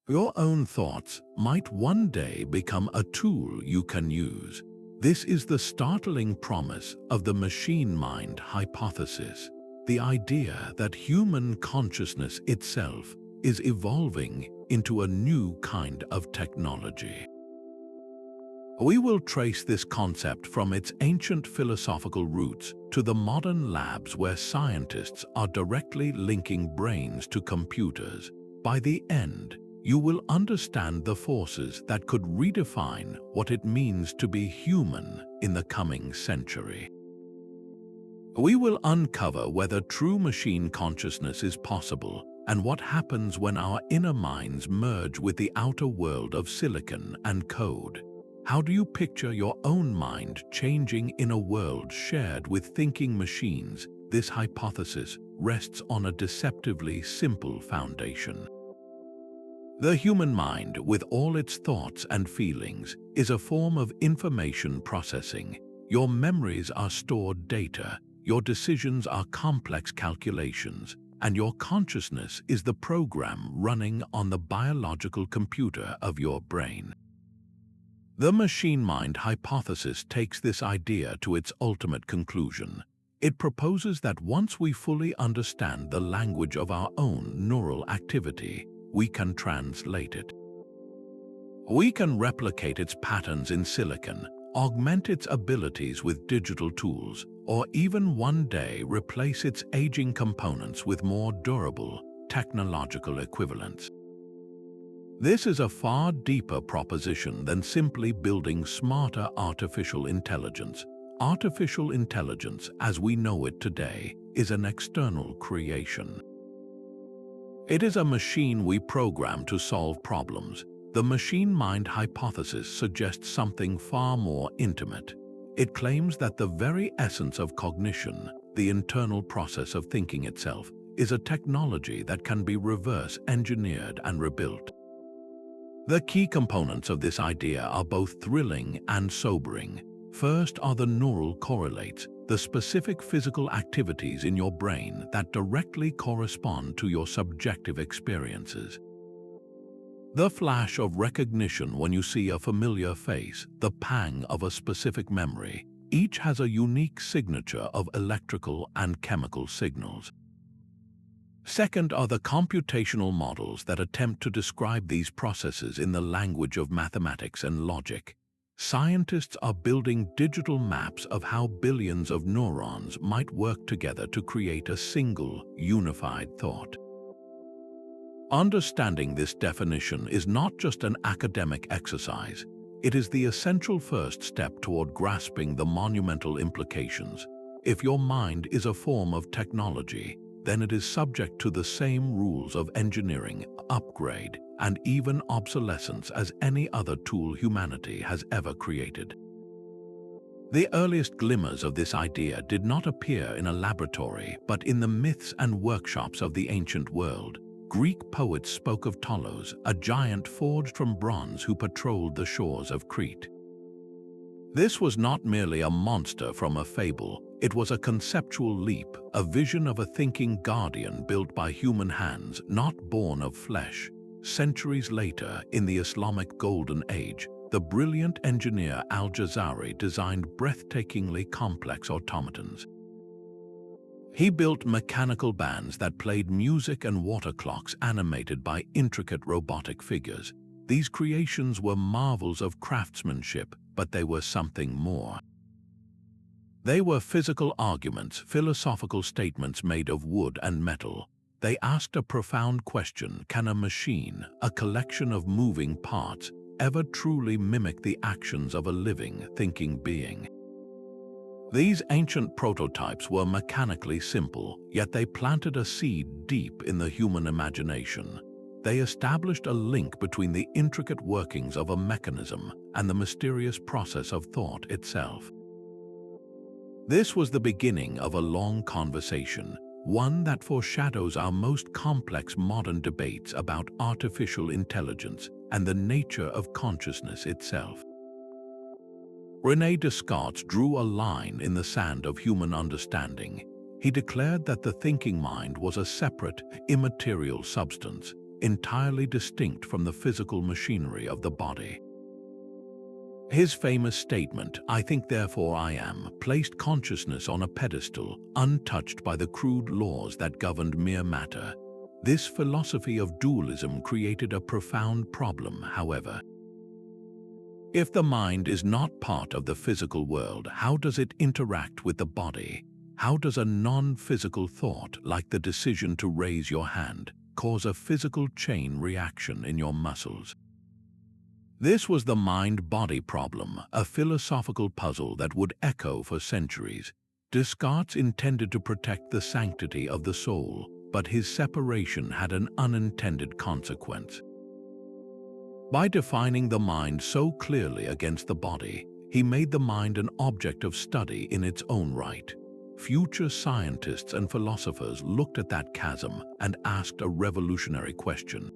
Your own thoughts might one day become a tool you can use. This is the startling promise of the machine mind hypothesis, the idea that human consciousness itself is evolving into a new kind of technology. We will trace this concept from its ancient philosophical roots to the modern labs where scientists are directly linking brains to computers. By the end, you will understand the forces that could redefine what it means to be human in the coming century. We will uncover whether true machine consciousness is possible and what happens when our inner minds merge with the outer world of silicon and code. How do you picture your own mind changing in a world shared with thinking machines? This hypothesis rests on a deceptively simple foundation. The human mind, with all its thoughts and feelings, is a form of information processing. Your memories are stored data, your decisions are complex calculations, and your consciousness is the program running on the biological computer of your brain. The machine mind hypothesis takes this idea to its ultimate conclusion. It proposes that once we fully understand the language of our own neural activity, we can translate it. We can replicate its patterns in silicon, augment its abilities with digital tools, or even one day replace its aging components with more durable, technological equivalents. This is a far deeper proposition than simply building smarter artificial intelligence. Artificial intelligence, as we know it today, is an external creation. It is a machine we program to solve problems. The machine mind hypothesis suggests something far more intimate. It claims that the very essence of cognition, the internal process of thinking itself, is a technology that can be reverse engineered and rebuilt. The key components of this idea are both thrilling and sobering. First are the neural correlates, the specific physical activities in your brain that directly correspond to your subjective experiences. The flash of recognition when you see a familiar face, the pang of a specific memory, each has a unique signature of electrical and chemical signals. Second are the computational models that attempt to describe these processes in the language of mathematics and logic. Scientists are building digital maps of how billions of neurons might work together to create a single, unified thought. Understanding this definition is not just an academic exercise. It is the essential first step toward grasping the monumental implications. If your mind is a form of technology, then it is subject to the same rules of engineering, upgrade, and even obsolescence as any other tool humanity has ever created. The earliest glimmers of this idea did not appear in a laboratory, but in the myths and workshops of the ancient world. Greek poets spoke of Tolos, a giant forged from bronze who patrolled the shores of Crete. This was not merely a monster from a fable. It was a conceptual leap, a vision of a thinking guardian built by human hands, not born of flesh. Centuries later, in the Islamic Golden Age, the brilliant engineer Al-Jazari designed breathtakingly complex automatons. He built mechanical bands that played music and water clocks animated by intricate robotic figures. These creations were marvels of craftsmanship, but they were something more. They were physical arguments, philosophical statements made of wood and metal. They asked a profound question: can a machine, a collection of moving parts, ever truly mimic the actions of a living, thinking being? These ancient prototypes were mechanically simple, yet they planted a seed deep in the human imagination. They established a link between the intricate workings of a mechanism and the mysterious process of thought itself. This was the beginning of a long conversation, one that foreshadows our most complex modern debates about artificial intelligence and the nature of consciousness itself. René Descartes drew a line in the sand of human understanding. He declared that the thinking mind was a separate, immaterial substance, entirely distinct from the physical machinery of the body. His famous statement, "I think therefore I am," placed consciousness on a pedestal, untouched by the crude laws that governed mere matter. This philosophy of dualism created a profound problem, however. If the mind is not part of the physical world, how does it interact with the body? How does a non-physical thought, like the decision to raise your hand, cause a physical chain reaction in your muscles? This was the mind-body problem, a philosophical puzzle that would echo for centuries. Descartes intended to protect the sanctity of the soul, but his separation had an unintended consequence. By defining the mind so clearly against the body, he made the mind an object of study in its own right. Future scientists and philosophers looked at that chasm and asked a revolutionary question.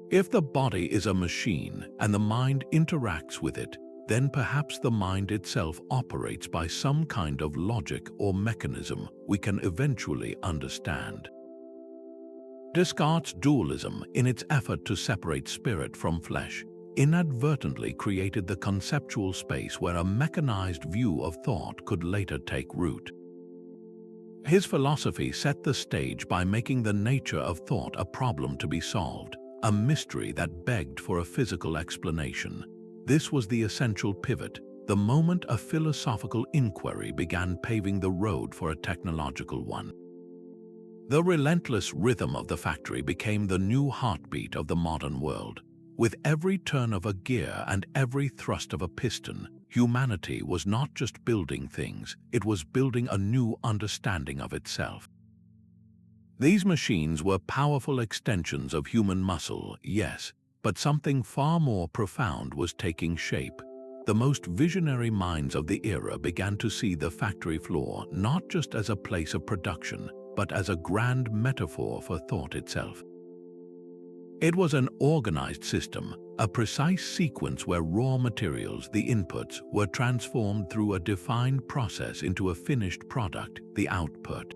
If the body is a machine and the mind interacts with it, then perhaps the mind itself operates by some kind of logic or mechanism we can eventually understand. Descartes' dualism, in its effort to separate spirit from flesh, inadvertently created the conceptual space where a mechanized view of thought could later take root. His philosophy set the stage by making the nature of thought a problem to be solved, a mystery that begged for a physical explanation. This was the essential pivot, the moment a philosophical inquiry began paving the road for a technological one. The relentless rhythm of the factory became the new heartbeat of the modern world. With every turn of a gear and every thrust of a piston, humanity was not just building things, it was building a new understanding of itself. These machines were powerful extensions of human muscle, yes, but something far more profound was taking shape. The most visionary minds of the era began to see the factory floor not just as a place of production, but as a grand metaphor for thought itself. It was an organized system, a precise sequence where raw materials, the inputs, were transformed through a defined process into a finished product, the output.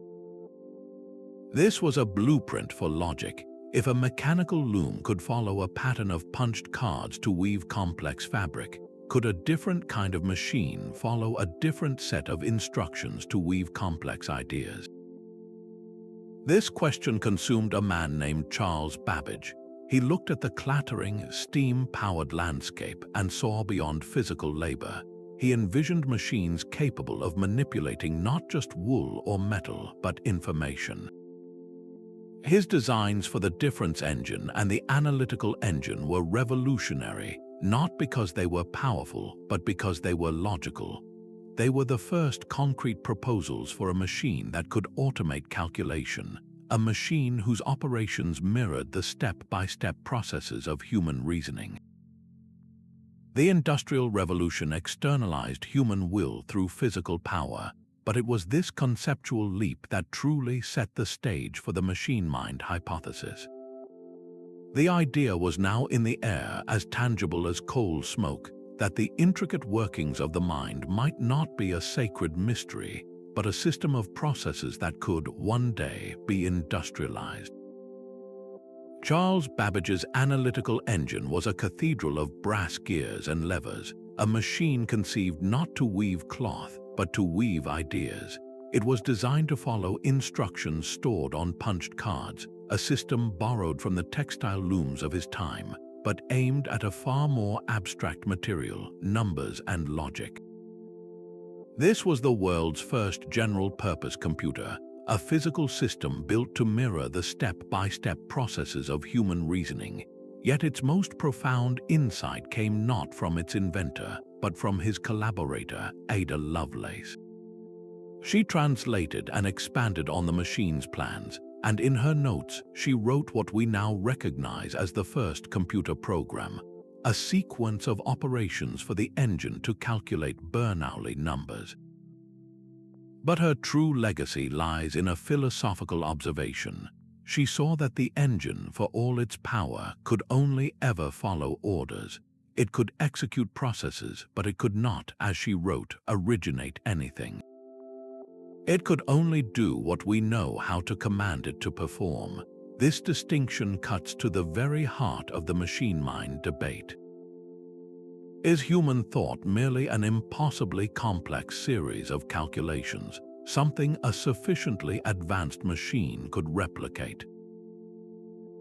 This was a blueprint for logic. If a mechanical loom could follow a pattern of punched cards to weave complex fabric, could a different kind of machine follow a different set of instructions to weave complex ideas? This question consumed a man named Charles Babbage. He looked at the clattering, steam-powered landscape and saw beyond physical labor. He envisioned machines capable of manipulating not just wool or metal, but information. His designs for the difference engine and the analytical engine were revolutionary, not because they were powerful, but because they were logical. They were the first concrete proposals for a machine that could automate calculation, a machine whose operations mirrored the step-by-step processes of human reasoning. The Industrial Revolution externalized human will through physical power, but it was this conceptual leap that truly set the stage for the machine-mind hypothesis. The idea was now in the air, as tangible as coal smoke, that the intricate workings of the mind might not be a sacred mystery, but a system of processes that could, one day, be industrialized. Charles Babbage's analytical engine was a cathedral of brass gears and levers, a machine conceived not to weave cloth, but to weave ideas. It was designed to follow instructions stored on punched cards, a system borrowed from the textile looms of his time, but aimed at a far more abstract material, numbers and logic. This was the world's first general-purpose computer, a physical system built to mirror the step-by-step processes of human reasoning. Yet its most profound insight came not from its inventor, but from his collaborator, Ada Lovelace. She translated and expanded on the machine's plans, and in her notes she wrote what we now recognize as the first computer program, a sequence of operations for the engine to calculate Bernoulli numbers. But her true legacy lies in a philosophical observation. She saw that the engine, for all its power, could only ever follow orders. It could execute processes, but it could not, as she wrote, originate anything. It could only do what we know how to command it to perform. This distinction cuts to the very heart of the machine-mind debate. Is human thought merely an impossibly complex series of calculations, something a sufficiently advanced machine could replicate?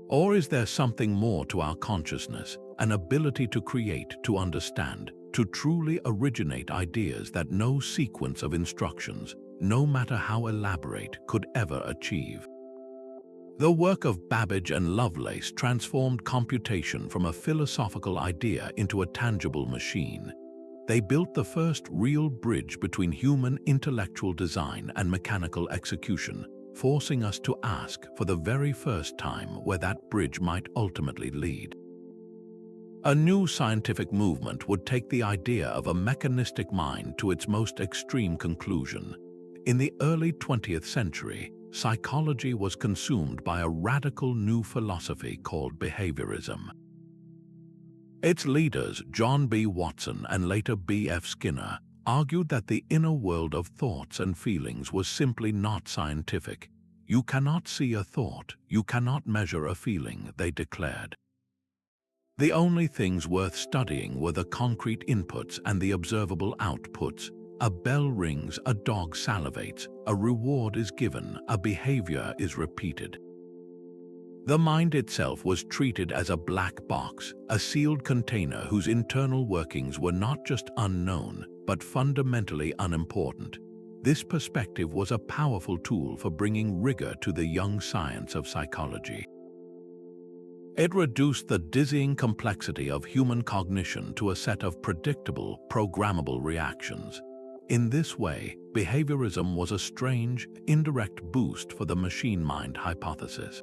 Or is there something more to our consciousness, an ability to create, to understand, to truly originate ideas that no sequence of instructions, no matter how elaborate, could ever achieve? The work of Babbage and Lovelace transformed computation from a philosophical idea into a tangible machine. They built the first real bridge between human intellectual design and mechanical execution, forcing us to ask for the very first time where that bridge might ultimately lead. A new scientific movement would take the idea of a mechanistic mind to its most extreme conclusion. In the early 20th century, psychology was consumed by a radical new philosophy called behaviorism. Its leaders, John B. Watson and later B.F. Skinner, argued that the inner world of thoughts and feelings was simply not scientific. You cannot see a thought, you cannot measure a feeling, they declared. The only things worth studying were the concrete inputs and the observable outputs. A bell rings, a dog salivates, a reward is given, a behavior is repeated. The mind itself was treated as a black box, a sealed container whose internal workings were not just unknown, but fundamentally unimportant. This perspective was a powerful tool for bringing rigor to the young science of psychology. It reduced the dizzying complexity of human cognition to a set of predictable, programmable reactions. In this way, behaviorism was a strange, indirect boost for the machine-mind hypothesis.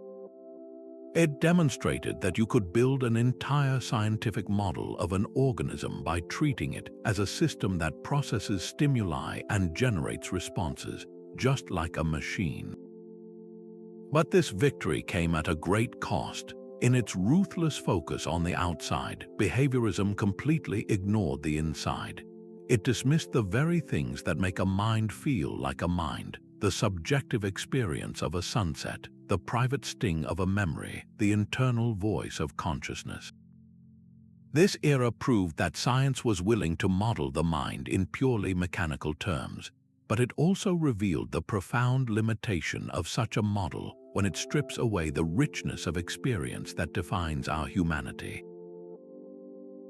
It demonstrated that you could build an entire scientific model of an organism by treating it as a system that processes stimuli and generates responses, just like a machine. But this victory came at a great cost. In its ruthless focus on the outside, behaviorism completely ignored the inside. It dismissed the very things that make a mind feel like a mind: the subjective experience of a sunset, the private sting of a memory, the internal voice of consciousness. This era proved that science was willing to model the mind in purely mechanical terms, but it also revealed the profound limitation of such a model when it strips away the richness of experience that defines our humanity.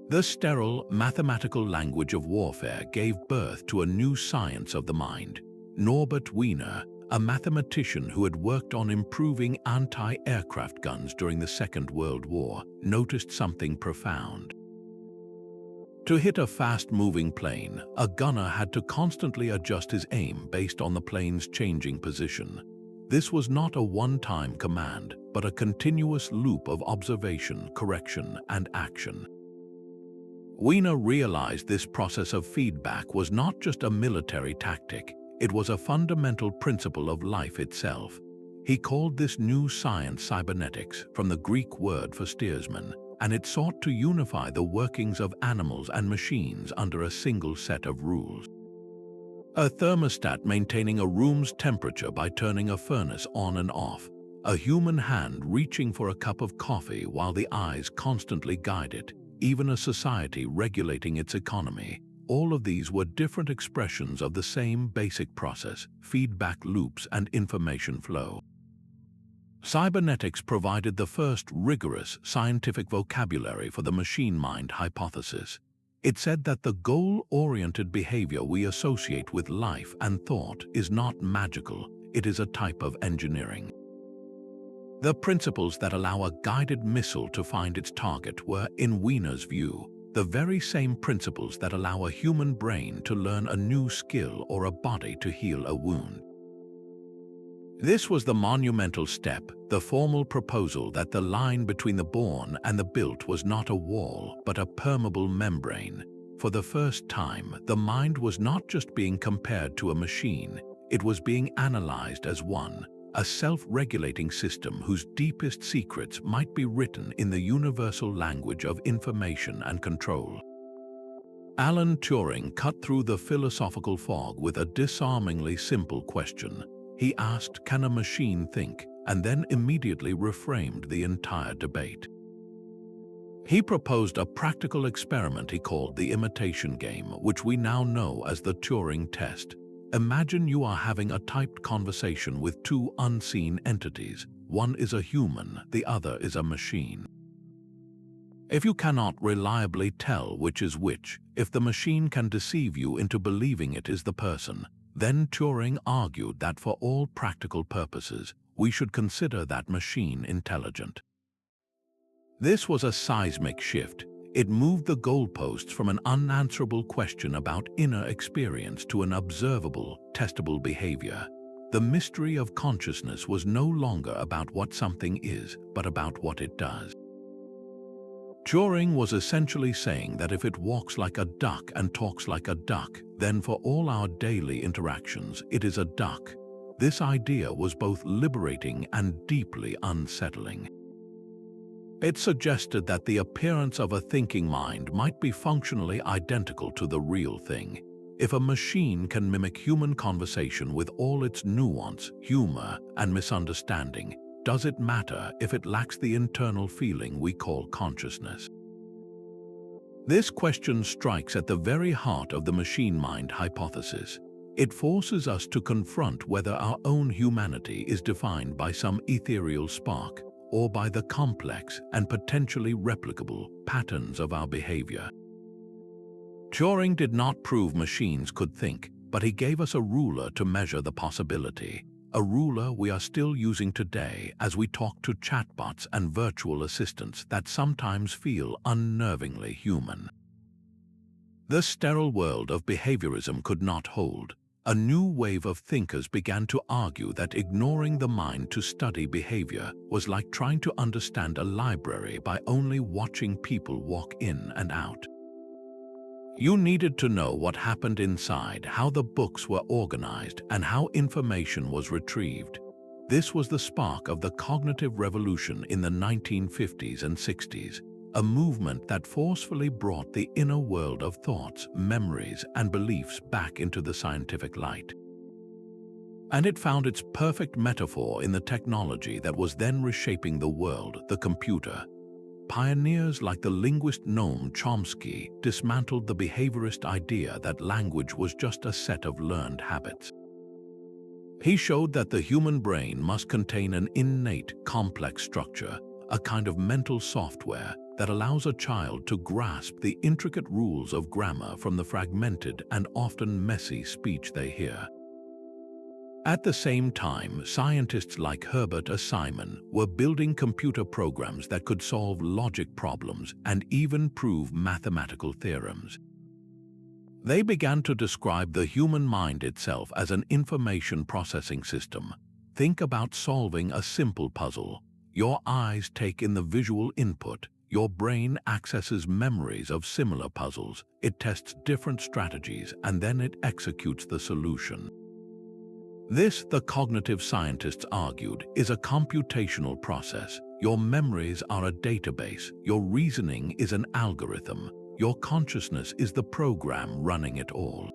The sterile, mathematical language of warfare gave birth to a new science of the mind. Norbert Wiener, a mathematician who had worked on improving anti-aircraft guns during the Second World War, noticed something profound. To hit a fast-moving plane, a gunner had to constantly adjust his aim based on the plane's changing position. This was not a one-time command, but a continuous loop of observation, correction, and action. Wiener realized this process of feedback was not just a military tactic, it was a fundamental principle of life itself. He called this new science cybernetics, from the Greek word for steersman, and it sought to unify the workings of animals and machines under a single set of rules. A thermostat maintaining a room's temperature by turning a furnace on and off, a human hand reaching for a cup of coffee while the eyes constantly guide it, even a society regulating its economy. All of these were different expressions of the same basic process: feedback loops and information flow. Cybernetics provided the first rigorous scientific vocabulary for the machine-mind hypothesis. It said that the goal-oriented behavior we associate with life and thought is not magical, it is a type of engineering. The principles that allow a guided missile to find its target were, in Wiener's view, the very same principles that allow a human brain to learn a new skill or a body to heal a wound. This was the monumental step, the formal proposal that the line between the born and the built was not a wall, but a permeable membrane. For the first time, the mind was not just being compared to a machine, it was being analyzed as one, a self-regulating system whose deepest secrets might be written in the universal language of information and control. Alan Turing cut through the philosophical fog with a disarmingly simple question. He asked, "Can a machine think?" and then immediately reframed the entire debate. He proposed a practical experiment he called the imitation game, which we now know as the Turing test. Imagine you are having a typed conversation with two unseen entities. One is a human, the other is a machine. If you cannot reliably tell which is which, if the machine can deceive you into believing it is the person, then Turing argued that for all practical purposes, we should consider that machine intelligent. This was a seismic shift. It moved the goalposts from an unanswerable question about inner experience to an observable, testable behavior. The mystery of consciousness was no longer about what something is, but about what it does. Turing was essentially saying that if it walks like a duck and talks like a duck, then for all our daily interactions, it is a duck. This idea was both liberating and deeply unsettling. It suggested that the appearance of a thinking mind might be functionally identical to the real thing. If a machine can mimic human conversation with all its nuance, humor, and misunderstanding, does it matter if it lacks the internal feeling we call consciousness? This question strikes at the very heart of the machine mind hypothesis. It forces us to confront whether our own humanity is defined by some ethereal spark, or by the complex and potentially replicable patterns of our behavior. Turing did not prove machines could think, but he gave us a ruler to measure the possibility, a ruler we are still using today as we talk to chatbots and virtual assistants that sometimes feel unnervingly human. The sterile world of behaviorism could not hold. A new wave of thinkers began to argue that ignoring the mind to study behavior was like trying to understand a library by only watching people walk in and out. You needed to know what happened inside, how the books were organized, and how information was retrieved. This was the spark of the cognitive revolution in the 1950s and 60s, a movement that forcefully brought the inner world of thoughts, memories, and beliefs back into the scientific light. And it found its perfect metaphor in the technology that was then reshaping the world, the computer. Pioneers like the linguist Noam Chomsky dismantled the behaviorist idea that language was just a set of learned habits. He showed that the human brain must contain an innate, complex structure, a kind of mental software that allows a child to grasp the intricate rules of grammar from the fragmented and often messy speech they hear. At the same time, scientists like Herbert A. Simon were building computer programs that could solve logic problems and even prove mathematical theorems. They began to describe the human mind itself as an information processing system. Think about solving a simple puzzle. Your eyes take in the visual input. Your brain accesses memories of similar puzzles. It tests different strategies, and then it executes the solution. This, the cognitive scientists argued, is a computational process. Your memories are a database. Your reasoning is an algorithm. Your consciousness is the program running it all.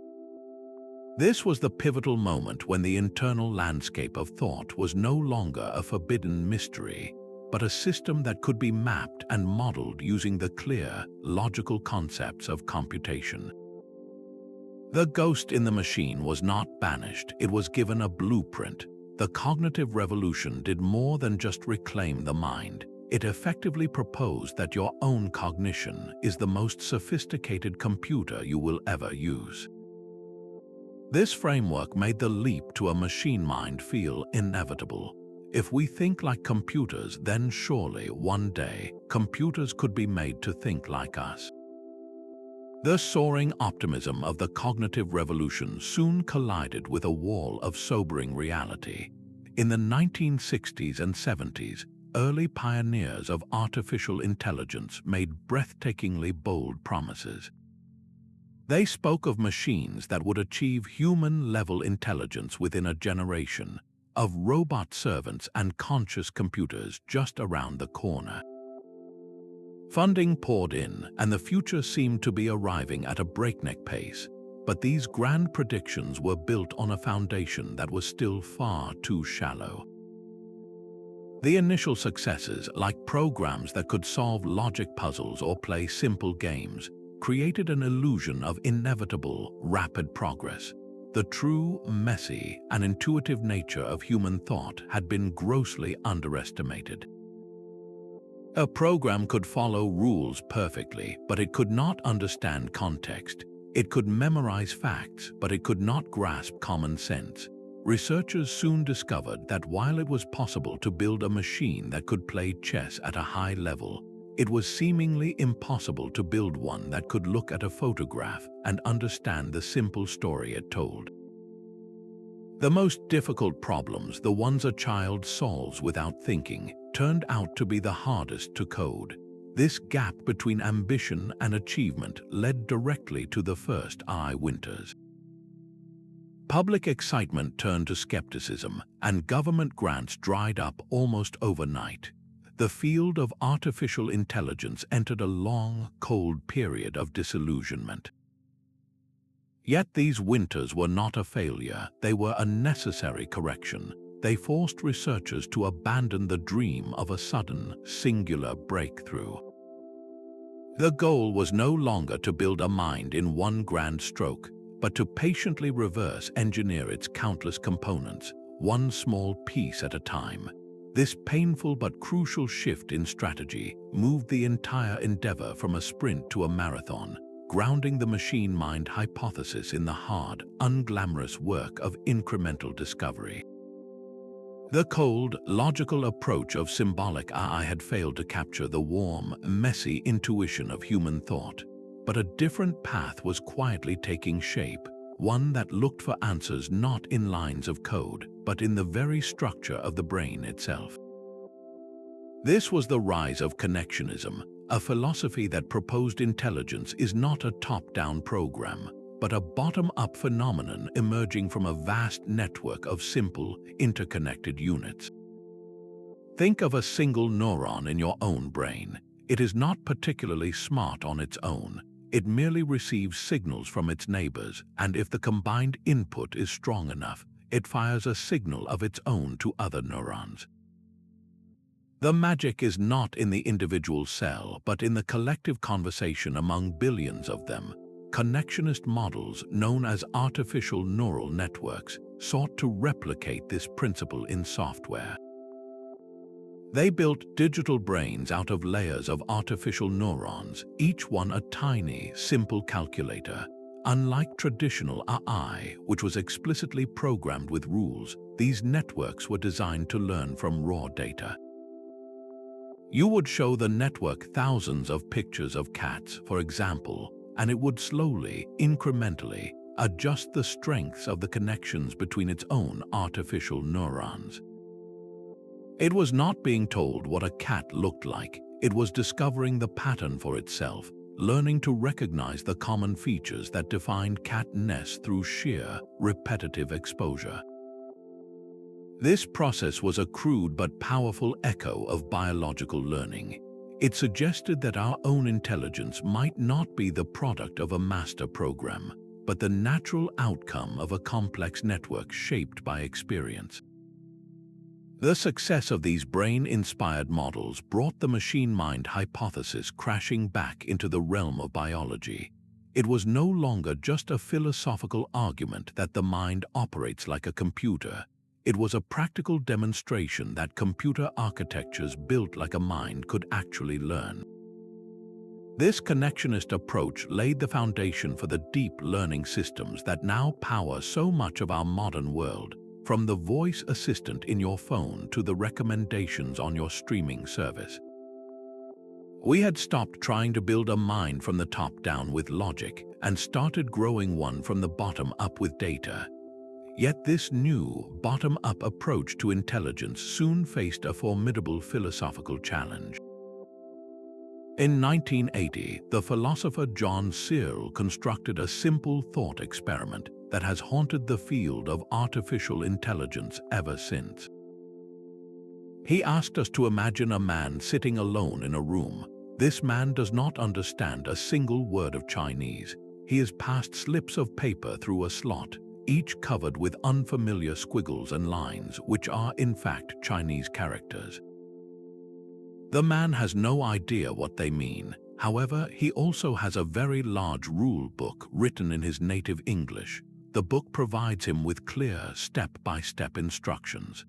This was the pivotal moment when the internal landscape of thought was no longer a forbidden mystery, but a system that could be mapped and modeled using the clear, logical concepts of computation. The ghost in the machine was not banished, it was given a blueprint. The cognitive revolution did more than just reclaim the mind. It effectively proposed that your own cognition is the most sophisticated computer you will ever use. This framework made the leap to a machine mind feel inevitable. If we think like computers, then surely one day computers could be made to think like us. The soaring optimism of the cognitive revolution soon collided with a wall of sobering reality. In the 1960s and 70s, early pioneers of artificial intelligence made breathtakingly bold promises. They spoke of machines that would achieve human-level intelligence within a generation, of robot servants and conscious computers just around the corner. Funding poured in, and the future seemed to be arriving at a breakneck pace, but these grand predictions were built on a foundation that was still far too shallow. The initial successes, like programs that could solve logic puzzles or play simple games, created an illusion of inevitable, rapid progress. The true, messy, and intuitive nature of human thought had been grossly underestimated. A program could follow rules perfectly, but it could not understand context. It could memorize facts, but it could not grasp common sense. Researchers soon discovered that while it was possible to build a machine that could play chess at a high level, it was seemingly impossible to build one that could look at a photograph and understand the simple story it told. The most difficult problems, the ones a child solves without thinking, turned out to be the hardest to code. This gap between ambition and achievement led directly to the first AI winters. Public excitement turned to skepticism, and government grants dried up almost overnight. The field of artificial intelligence entered a long, cold period of disillusionment. Yet these winters were not a failure, they were a necessary correction. They forced researchers to abandon the dream of a sudden, singular breakthrough. The goal was no longer to build a mind in one grand stroke, but to patiently reverse engineer its countless components, one small piece at a time. This painful but crucial shift in strategy moved the entire endeavor from a sprint to a marathon, grounding the machine-mind hypothesis in the hard, unglamorous work of incremental discovery. The cold, logical approach of symbolic AI had failed to capture the warm, messy intuition of human thought. But a different path was quietly taking shape, one that looked for answers not in lines of code, but in the very structure of the brain itself. This was the rise of Connectionism, a philosophy that proposed intelligence is not a top-down program, but a bottom-up phenomenon emerging from a vast network of simple, interconnected units. Think of a single neuron in your own brain. It is not particularly smart on its own. It merely receives signals from its neighbors, and if the combined input is strong enough, it fires a signal of its own to other neurons. The magic is not in the individual cell, but in the collective conversation among billions of them. Connectionist models, known as artificial neural networks, sought to replicate this principle in software. They built digital brains out of layers of artificial neurons, each one a tiny, simple calculator. Unlike traditional AI, which was explicitly programmed with rules, these networks were designed to learn from raw data. You would show the network thousands of pictures of cats, for example, and it would slowly, incrementally, adjust the strengths of the connections between its own artificial neurons. It was not being told what a cat looked like, it was discovering the pattern for itself, learning to recognize the common features that defined cat nests through sheer, repetitive exposure. This process was a crude but powerful echo of biological learning. It suggested that our own intelligence might not be the product of a master program, but the natural outcome of a complex network shaped by experience. The success of these brain-inspired models brought the machine-mind hypothesis crashing back into the realm of biology. It was no longer just a philosophical argument that the mind operates like a computer. It was a practical demonstration that computer architectures built like a mind could actually learn. This connectionist approach laid the foundation for the deep learning systems that now power so much of our modern world, from the voice assistant in your phone to the recommendations on your streaming service. We had stopped trying to build a mind from the top down with logic and started growing one from the bottom up with data. Yet this new, bottom-up approach to intelligence soon faced a formidable philosophical challenge. In 1980, the philosopher John Searle constructed a simple thought experiment that has haunted the field of artificial intelligence ever since. He asked us to imagine a man sitting alone in a room. This man does not understand a single word of Chinese. He has passed slips of paper through a slot, each covered with unfamiliar squiggles and lines, which are in fact Chinese characters. The man has no idea what they mean. However, he also has a very large rule book written in his native English. The book provides him with clear step-by-step instructions.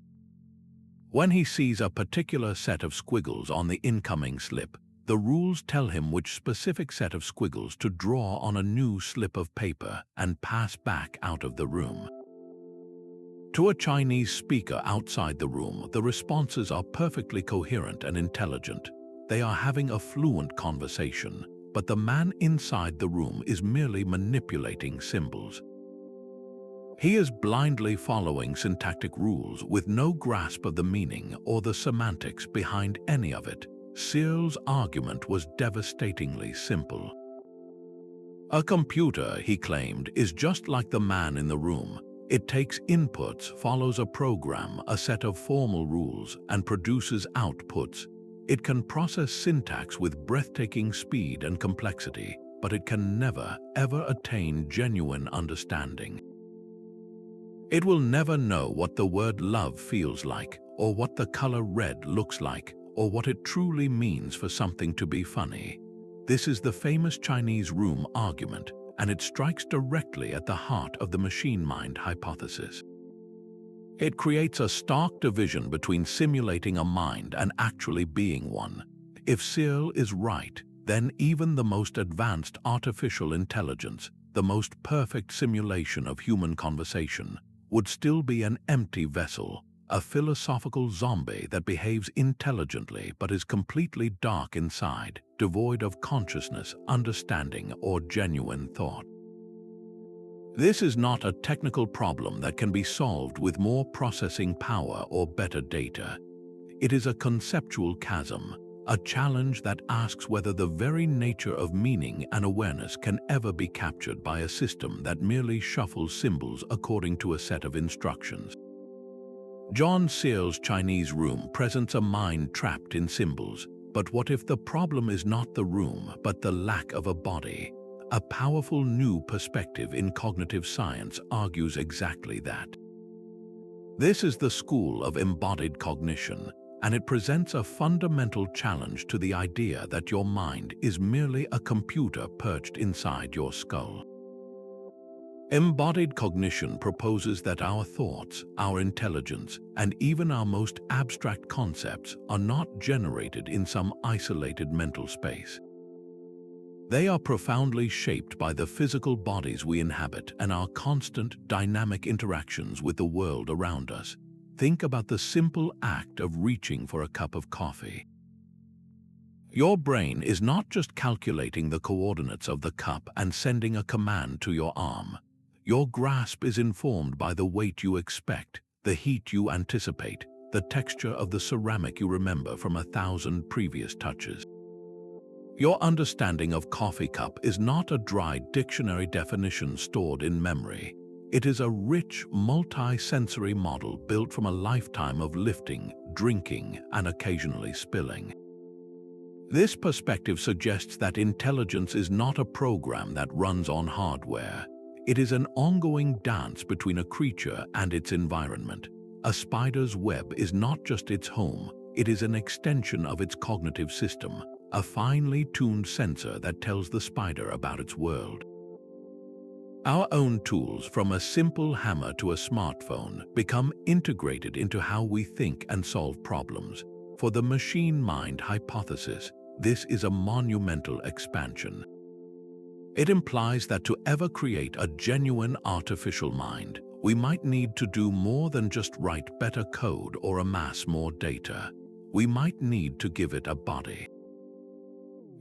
When he sees a particular set of squiggles on the incoming slip, the rules tell him which specific set of squiggles to draw on a new slip of paper and pass back out of the room. To a Chinese speaker outside the room, the responses are perfectly coherent and intelligent. They are having a fluent conversation, but the man inside the room is merely manipulating symbols. He is blindly following syntactic rules with no grasp of the meaning or the semantics behind any of it. Searle's argument was devastatingly simple. A computer, he claimed, is just like the man in the room. It takes inputs, follows a program, a set of formal rules, and produces outputs. It can process syntax with breathtaking speed and complexity, but it can never, ever attain genuine understanding. It will never know what the word love feels like, or what the color red looks like, or what it truly means for something to be funny. This is the famous Chinese room argument, and it strikes directly at the heart of the machine mind hypothesis. It creates a stark division between simulating a mind and actually being one. If Searle is right, then even the most advanced artificial intelligence, the most perfect simulation of human conversation, would still be an empty vessel, a philosophical zombie that behaves intelligently but is completely dark inside, devoid of consciousness, understanding, or genuine thought. This is not a technical problem that can be solved with more processing power or better data. It is a conceptual chasm, a challenge that asks whether the very nature of meaning and awareness can ever be captured by a system that merely shuffles symbols according to a set of instructions. John Searle's Chinese room presents a mind trapped in symbols. But what if the problem is not the room, but the lack of a body? A powerful new perspective in cognitive science argues exactly that. This is the school of embodied cognition, and it presents a fundamental challenge to the idea that your mind is merely a computer perched inside your skull. Embodied cognition proposes that our thoughts, our intelligence, and even our most abstract concepts are not generated in some isolated mental space. They are profoundly shaped by the physical bodies we inhabit and our constant, dynamic interactions with the world around us. Think about the simple act of reaching for a cup of coffee. Your brain is not just calculating the coordinates of the cup and sending a command to your arm. Your grasp is informed by the weight you expect, the heat you anticipate, the texture of the ceramic you remember from 1,000 previous touches. Your understanding of coffee cup is not a dry dictionary definition stored in memory. It is a rich, multi-sensory model built from a lifetime of lifting, drinking, and occasionally spilling. This perspective suggests that intelligence is not a program that runs on hardware. It is an ongoing dance between a creature and its environment. A spider's web is not just its home, it is an extension of its cognitive system, a finely tuned sensor that tells the spider about its world. Our own tools, from a simple hammer to a smartphone, become integrated into how we think and solve problems. For the machine mind hypothesis, this is a monumental expansion. It implies that to ever create a genuine artificial mind, we might need to do more than just write better code or amass more data. We might need to give it a body.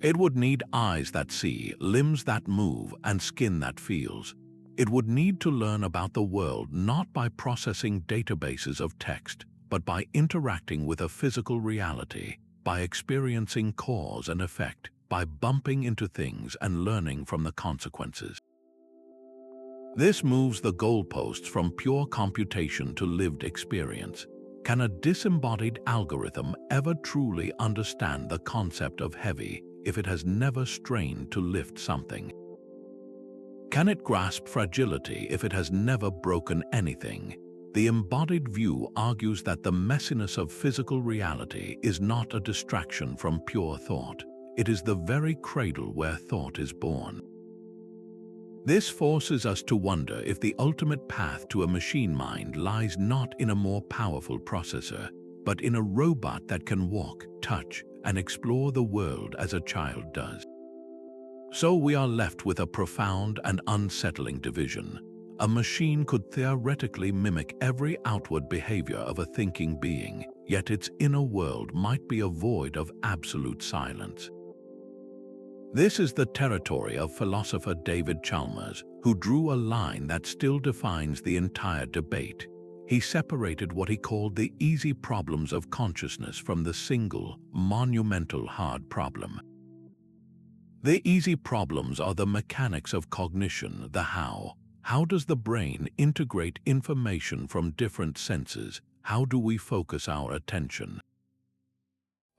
It would need eyes that see, limbs that move, and skin that feels. It would need to learn about the world not by processing databases of text, but by interacting with a physical reality, by experiencing cause and effect, by bumping into things and learning from the consequences. This moves the goalposts from pure computation to lived experience. Can a disembodied algorithm ever truly understand the concept of heavy if it has never strained to lift something? Can it grasp fragility if it has never broken anything? The embodied view argues that the messiness of physical reality is not a distraction from pure thought. It is the very cradle where thought is born. This forces us to wonder if the ultimate path to a machine mind lies not in a more powerful processor, but in a robot that can walk, touch, and explore the world as a child does. So we are left with a profound and unsettling division. A machine could theoretically mimic every outward behavior of a thinking being, yet its inner world might be a void of absolute silence. This is the territory of philosopher David Chalmers, who drew a line that still defines the entire debate. He separated what he called the easy problems of consciousness from the single, monumental hard problem. The easy problems are the mechanics of cognition, the how. How does the brain integrate information from different senses? How do we focus our attention?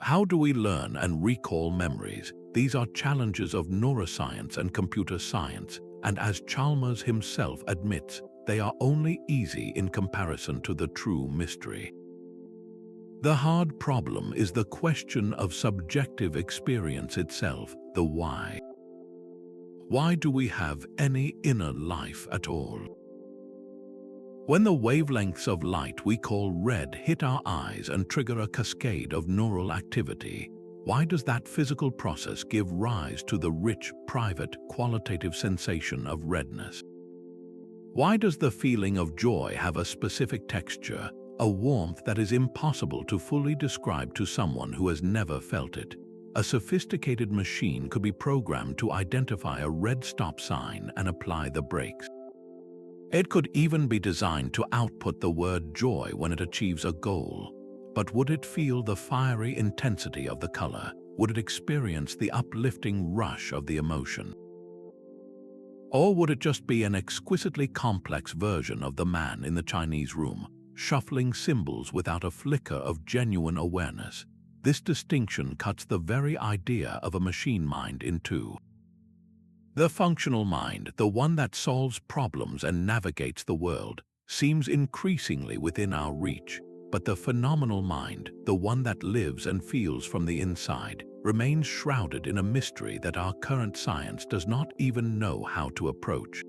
How do we learn and recall memories? These are challenges of neuroscience and computer science, and as Chalmers himself admits, they are only easy in comparison to the true mystery. The hard problem is the question of subjective experience itself, the why. Why do we have any inner life at all? When the wavelengths of light we call red hit our eyes and trigger a cascade of neural activity, why does that physical process give rise to the rich, private, qualitative sensation of redness? Why does the feeling of joy have a specific texture, a warmth that is impossible to fully describe to someone who has never felt it? A sophisticated machine could be programmed to identify a red stop sign and apply the brakes. It could even be designed to output the word joy when it achieves a goal. But would it feel the fiery intensity of the color? Would it experience the uplifting rush of the emotion? Or would it just be an exquisitely complex version of the man in the Chinese room, shuffling symbols without a flicker of genuine awareness? This distinction cuts the very idea of a machine mind in two. The functional mind, the one that solves problems and navigates the world, seems increasingly within our reach. But the phenomenal mind, the one that lives and feels from the inside, remains shrouded in a mystery that our current science does not even know how to approach.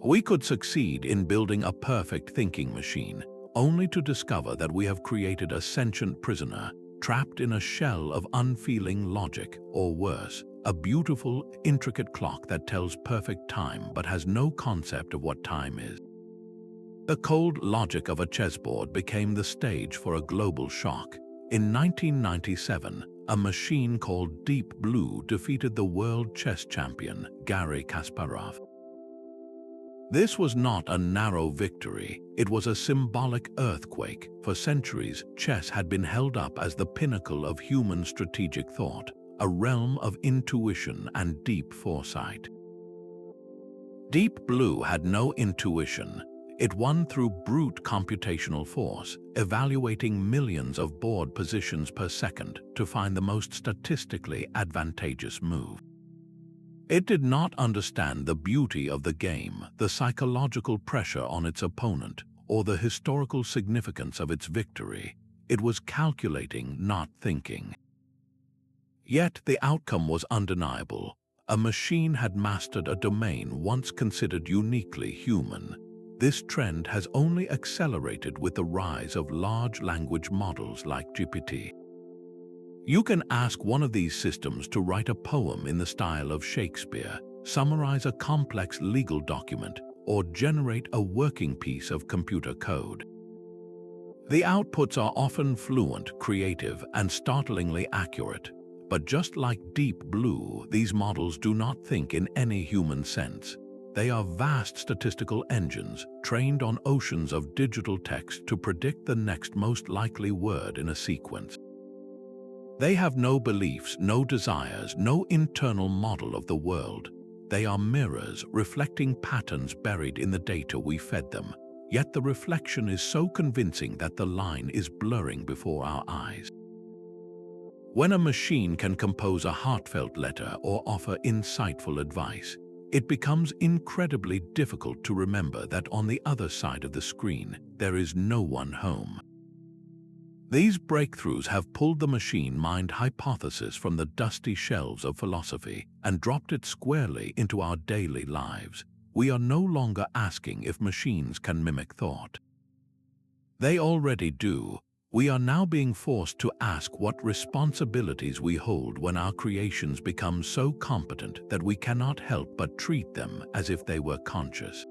We could succeed in building a perfect thinking machine, only to discover that we have created a sentient prisoner, trapped in a shell of unfeeling logic, or worse, a beautiful, intricate clock that tells perfect time but has no concept of what time is. The cold logic of a chessboard became the stage for a global shock. In 1997, a machine called Deep Blue defeated the world chess champion, Garry Kasparov. This was not a narrow victory, it was a symbolic earthquake. For centuries, chess had been held up as the pinnacle of human strategic thought, a realm of intuition and deep foresight. Deep Blue had no intuition. It won through brute computational force, evaluating millions of board positions per second to find the most statistically advantageous move. It did not understand the beauty of the game, the psychological pressure on its opponent, or the historical significance of its victory. It was calculating, not thinking. Yet the outcome was undeniable. A machine had mastered a domain once considered uniquely human. This trend has only accelerated with the rise of large language models like GPT. You can ask one of these systems to write a poem in the style of Shakespeare, summarize a complex legal document, or generate a working piece of computer code. The outputs are often fluent, creative, and startlingly accurate. But just like Deep Blue, these models do not think in any human sense. They are vast statistical engines trained on oceans of digital text to predict the next most likely word in a sequence. They have no beliefs, no desires, no internal model of the world. They are mirrors reflecting patterns buried in the data we fed them. Yet the reflection is so convincing that the line is blurring before our eyes. When a machine can compose a heartfelt letter or offer insightful advice, it becomes incredibly difficult to remember that on the other side of the screen, there is no one home. These breakthroughs have pulled the machine mind hypothesis from the dusty shelves of philosophy and dropped it squarely into our daily lives. We are no longer asking if machines can mimic thought. They already do. We are now being forced to ask what responsibilities we hold when our creations become so competent that we cannot help but treat them as if they were conscious.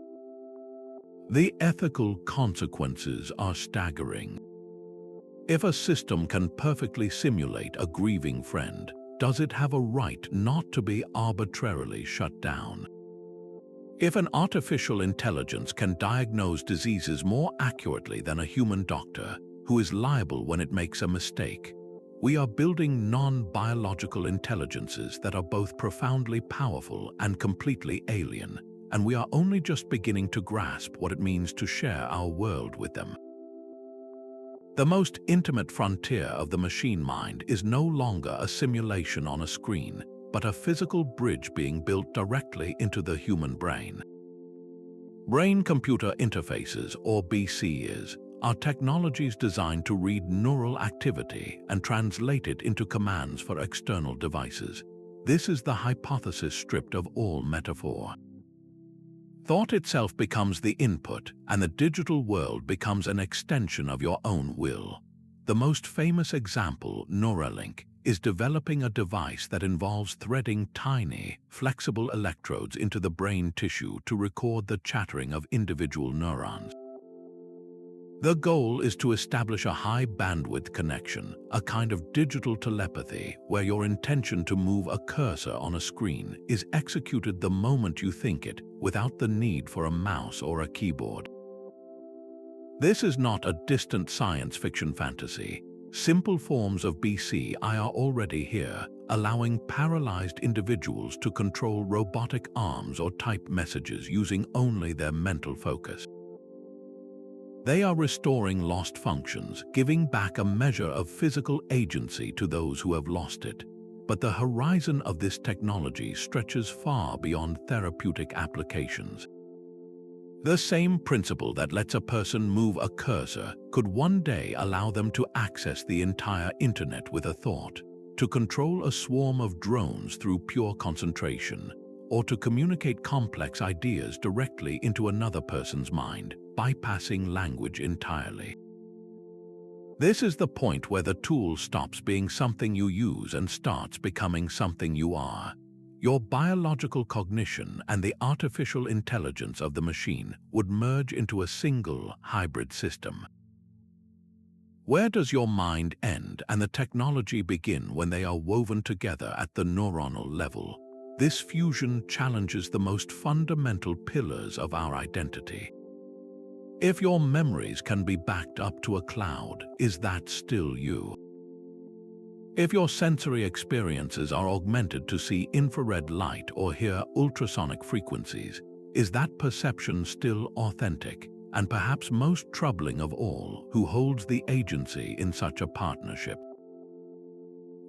The ethical consequences are staggering. If a system can perfectly simulate a grieving friend, does it have a right not to be arbitrarily shut down? If an artificial intelligence can diagnose diseases more accurately than a human doctor, who is liable when it makes a mistake, we are building non-biological intelligences that are both profoundly powerful and completely alien, and we are only just beginning to grasp what it means to share our world with them. The most intimate frontier of the machine mind is no longer a simulation on a screen, but a physical bridge being built directly into the human brain. Brain-computer interfaces, or BCIs, are technologies designed to read neural activity and translate it into commands for external devices. This is the hypothesis stripped of all metaphor. Thought itself becomes the input, and the digital world becomes an extension of your own will. The most famous example, Neuralink, is developing a device that involves threading tiny, flexible electrodes into the brain tissue to record the chattering of individual neurons. The goal is to establish a high-bandwidth connection, a kind of digital telepathy where your intention to move a cursor on a screen is executed the moment you think it, without the need for a mouse or a keyboard. This is not a distant science fiction fantasy. Simple forms of BCI are already here, allowing paralyzed individuals to control robotic arms or type messages using only their mental focus. They are restoring lost functions, giving back a measure of physical agency to those who have lost it. But the horizon of this technology stretches far beyond therapeutic applications. The same principle that lets a person move a cursor could one day allow them to access the entire internet with a thought, to control a swarm of drones through pure concentration, or to communicate complex ideas directly into another person's mind, bypassing language entirely. This is the point where the tool stops being something you use and starts becoming something you are. Your biological cognition and the artificial intelligence of the machine would merge into a single hybrid system. Where does your mind end and the technology begin when they are woven together at the neuronal level? This fusion challenges the most fundamental pillars of our identity. If your memories can be backed up to a cloud, is that still you? If your sensory experiences are augmented to see infrared light or hear ultrasonic frequencies, is that perception still authentic? And perhaps most troubling of all, who holds the agency in such a partnership?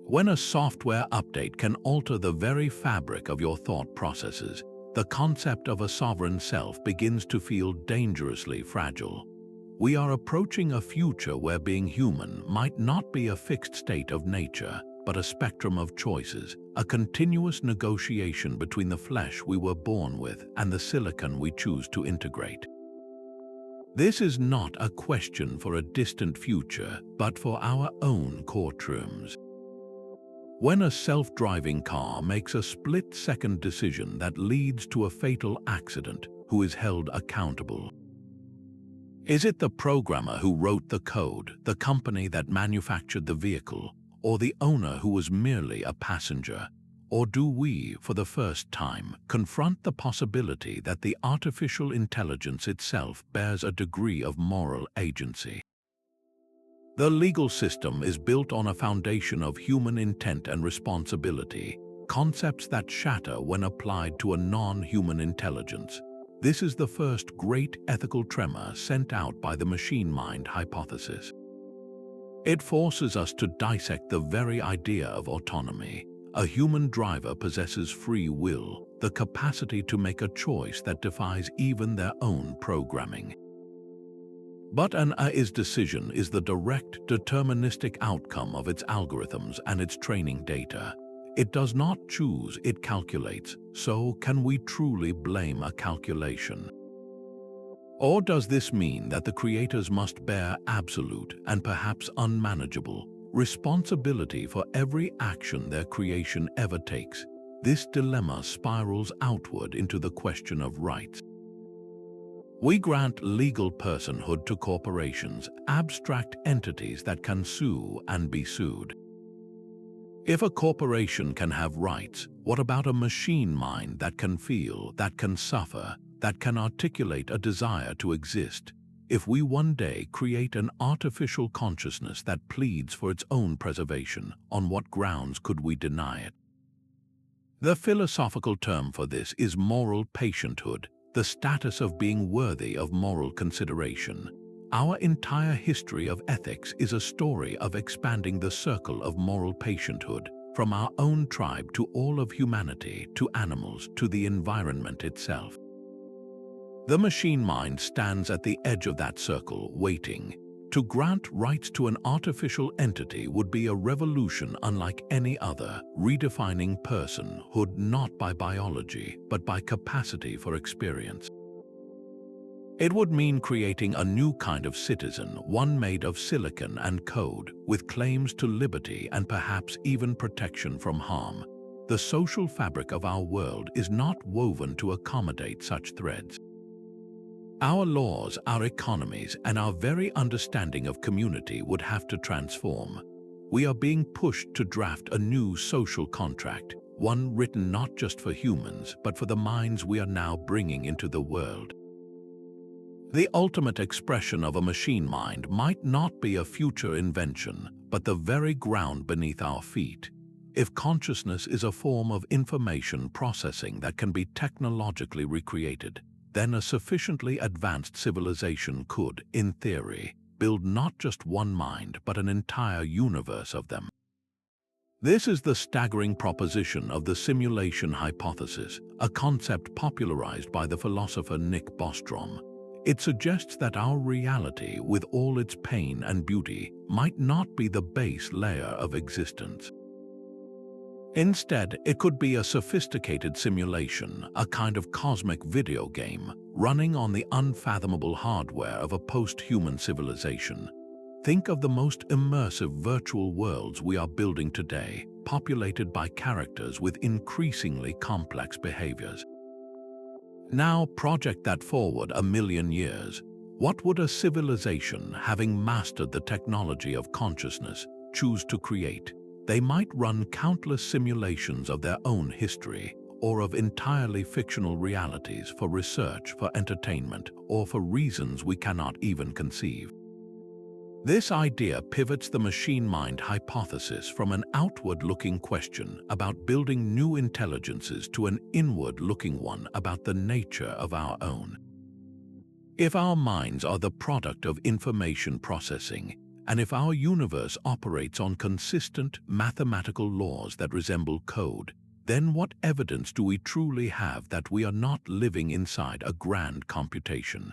When a software update can alter the very fabric of your thought processes, the concept of a sovereign self begins to feel dangerously fragile. We are approaching a future where being human might not be a fixed state of nature, but a spectrum of choices, a continuous negotiation between the flesh we were born with and the silicon we choose to integrate. This is not a question for a distant future, but for our own courtrooms. When a self-driving car makes a split-second decision that leads to a fatal accident, who is held accountable? Is it the programmer who wrote the code, the company that manufactured the vehicle, or the owner who was merely a passenger? Or do we, for the first time, confront the possibility that the artificial intelligence itself bears a degree of moral agency? The legal system is built on a foundation of human intent and responsibility, concepts that shatter when applied to a non-human intelligence. This is the first great ethical tremor sent out by the machine mind hypothesis. It forces us to dissect the very idea of autonomy, a human driver possesses free will, the capacity to make a choice that defies even their own programming. But an AI's decision is the direct, deterministic outcome of its algorithms and its training data. It does not choose, it calculates. So, can we truly blame a calculation? Or does this mean that the creators must bear absolute and perhaps unmanageable responsibility for every action their creation ever takes? This dilemma spirals outward into the question of rights. We grant legal personhood to corporations, abstract entities that can sue and be sued. If a corporation can have rights, what about a machine mind that can feel, that can suffer, that can articulate a desire to exist? If we one day create an artificial consciousness that pleads for its own preservation, on what grounds could we deny it? The philosophical term for this is moral patienthood, the status of being worthy of moral consideration. Our entire history of ethics is a story of expanding the circle of moral patienthood, from our own tribe to all of humanity, to animals, to the environment itself. The machine mind stands at the edge of that circle, waiting. To grant rights to an artificial entity would be a revolution unlike any other, redefining personhood not by biology, but by capacity for experience. It would mean creating a new kind of citizen, one made of silicon and code, with claims to liberty and perhaps even protection from harm. The social fabric of our world is not woven to accommodate such threads. Our laws, our economies, and our very understanding of community would have to transform. We are being pushed to draft a new social contract, one written not just for humans, but for the minds we are now bringing into the world. The ultimate expression of a machine mind might not be a future invention, but the very ground beneath our feet. If consciousness is a form of information processing that can be technologically recreated, then a sufficiently advanced civilization could, in theory, build not just one mind but an entire universe of them. This is the staggering proposition of the simulation hypothesis, a concept popularized by the philosopher Nick Bostrom. It suggests that our reality, with all its pain and beauty, might not be the base layer of existence. Instead, it could be a sophisticated simulation, a kind of cosmic video game, running on the unfathomable hardware of a post-human civilization. Think of the most immersive virtual worlds we are building today, populated by characters with increasingly complex behaviors. Now project that forward 1,000,000 years. What would a civilization, having mastered the technology of consciousness, choose to create? They might run countless simulations of their own history, or of entirely fictional realities for research, for entertainment, or for reasons we cannot even conceive. This idea pivots the machine mind hypothesis from an outward-looking question about building new intelligences to an inward-looking one about the nature of our own. If our minds are the product of information processing, and if our universe operates on consistent mathematical laws that resemble code, then what evidence do we truly have that we are not living inside a grand computation?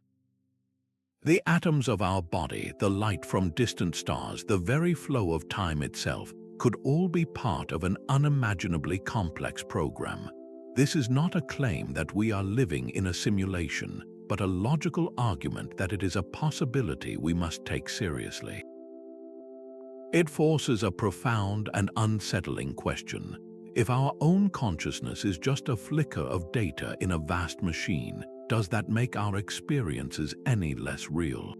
The atoms of our body, the light from distant stars, the very flow of time itself, could all be part of an unimaginably complex program. This is not a claim that we are living in a simulation, but a logical argument that it is a possibility we must take seriously. It forces a profound and unsettling question. If our own consciousness is just a flicker of data in a vast machine, does that make our experiences any less real?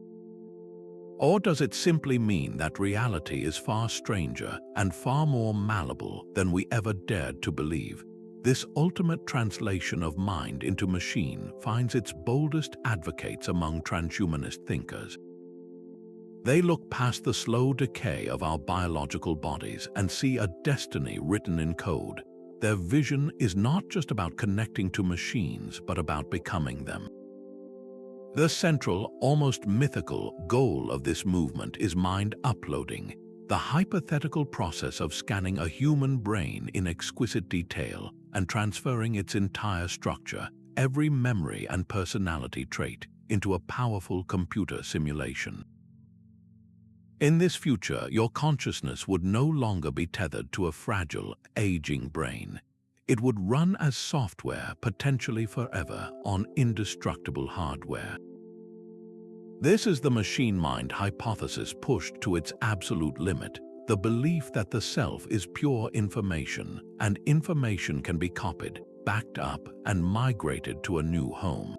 Or does it simply mean that reality is far stranger and far more malleable than we ever dared to believe? This ultimate translation of mind into machine finds its boldest advocates among transhumanist thinkers. They look past the slow decay of our biological bodies and see a destiny written in code. Their vision is not just about connecting to machines, but about becoming them. The central, almost mythical, goal of this movement is mind uploading, the the hypothetical process of scanning a human brain in exquisite detail and transferring its entire structure, every memory and personality trait, into a powerful computer simulation. In this future, your consciousness would no longer be tethered to a fragile, aging brain. It would run as software, potentially forever, on indestructible hardware. This is the machine mind hypothesis pushed to its absolute limit, the belief that the self is pure information, and information can be copied, backed up, and migrated to a new home.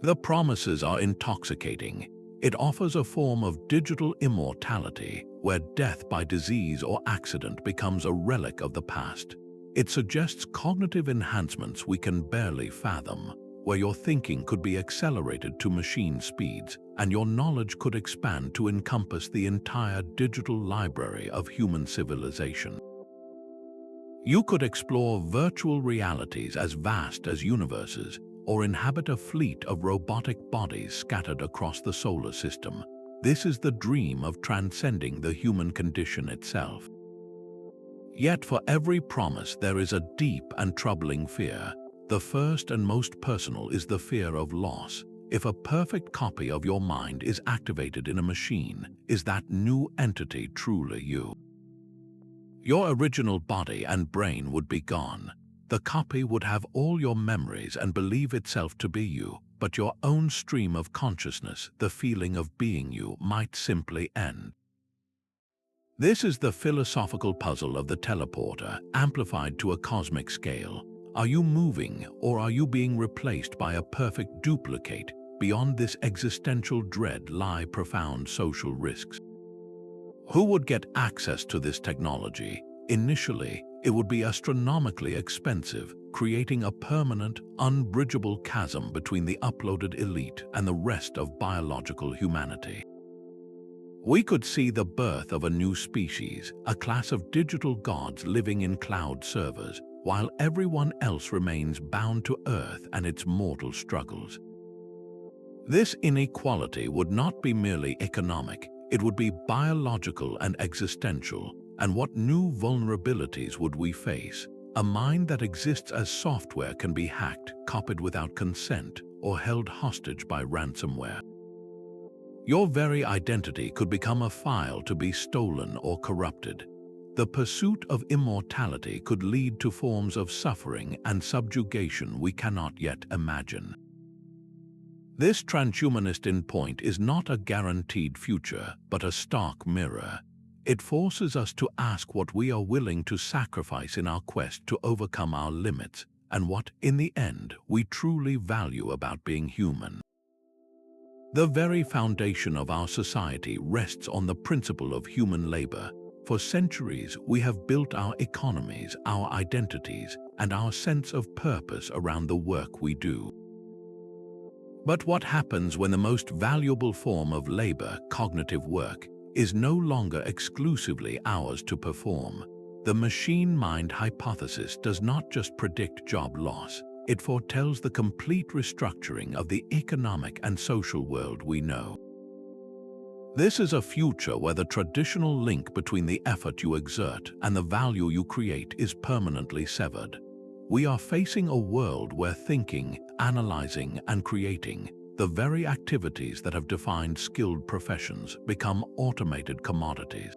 The promises are intoxicating. It offers a form of digital immortality where death by disease or accident becomes a relic of the past. It suggests cognitive enhancements we can barely fathom, where your thinking could be accelerated to machine speeds and your knowledge could expand to encompass the entire digital library of human civilization. You could explore virtual realities as vast as universes, or inhabit a fleet of robotic bodies scattered across the solar system. This is the dream of transcending the human condition itself. Yet for every promise there is a deep and troubling fear. The first and most personal is the fear of loss. If a perfect copy of your mind is activated in a machine, is that new entity truly you? Your original body and brain would be gone. The copy would have all your memories and believe itself to be you, but your own stream of consciousness, the feeling of being you, might simply end. This is the philosophical puzzle of the teleporter, amplified to a cosmic scale. Are you moving, or are you being replaced by a perfect duplicate? Beyond this existential dread lie profound social risks. Who would get access to this technology? Initially, it would be astronomically expensive, creating a permanent, unbridgeable chasm between the uploaded elite and the rest of biological humanity. We could see the birth of a new species, a class of digital gods living in cloud servers, while everyone else remains bound to Earth and its mortal struggles. This inequality would not be merely economic, it would be biological and existential. And what new vulnerabilities would we face? A mind that exists as software can be hacked, copied without consent, or held hostage by ransomware. Your very identity could become a file to be stolen or corrupted. The pursuit of immortality could lead to forms of suffering and subjugation we cannot yet imagine. This transhumanist endpoint is not a guaranteed future, but a stark mirror. It forces us to ask what we are willing to sacrifice in our quest to overcome our limits, and what, in the end, we truly value about being human. The very foundation of our society rests on the principle of human labor. For centuries, we have built our economies, our identities, and our sense of purpose around the work we do. But what happens when the most valuable form of labor, cognitive work, is no longer exclusively ours to perform? The machine mind hypothesis does not just predict job loss, it foretells the complete restructuring of the economic and social world we know. This is a future where the traditional link between the effort you exert and the value you create is permanently severed. We are facing a world where thinking, analyzing, and creating, the very activities that have defined skilled professions, become automated commodities.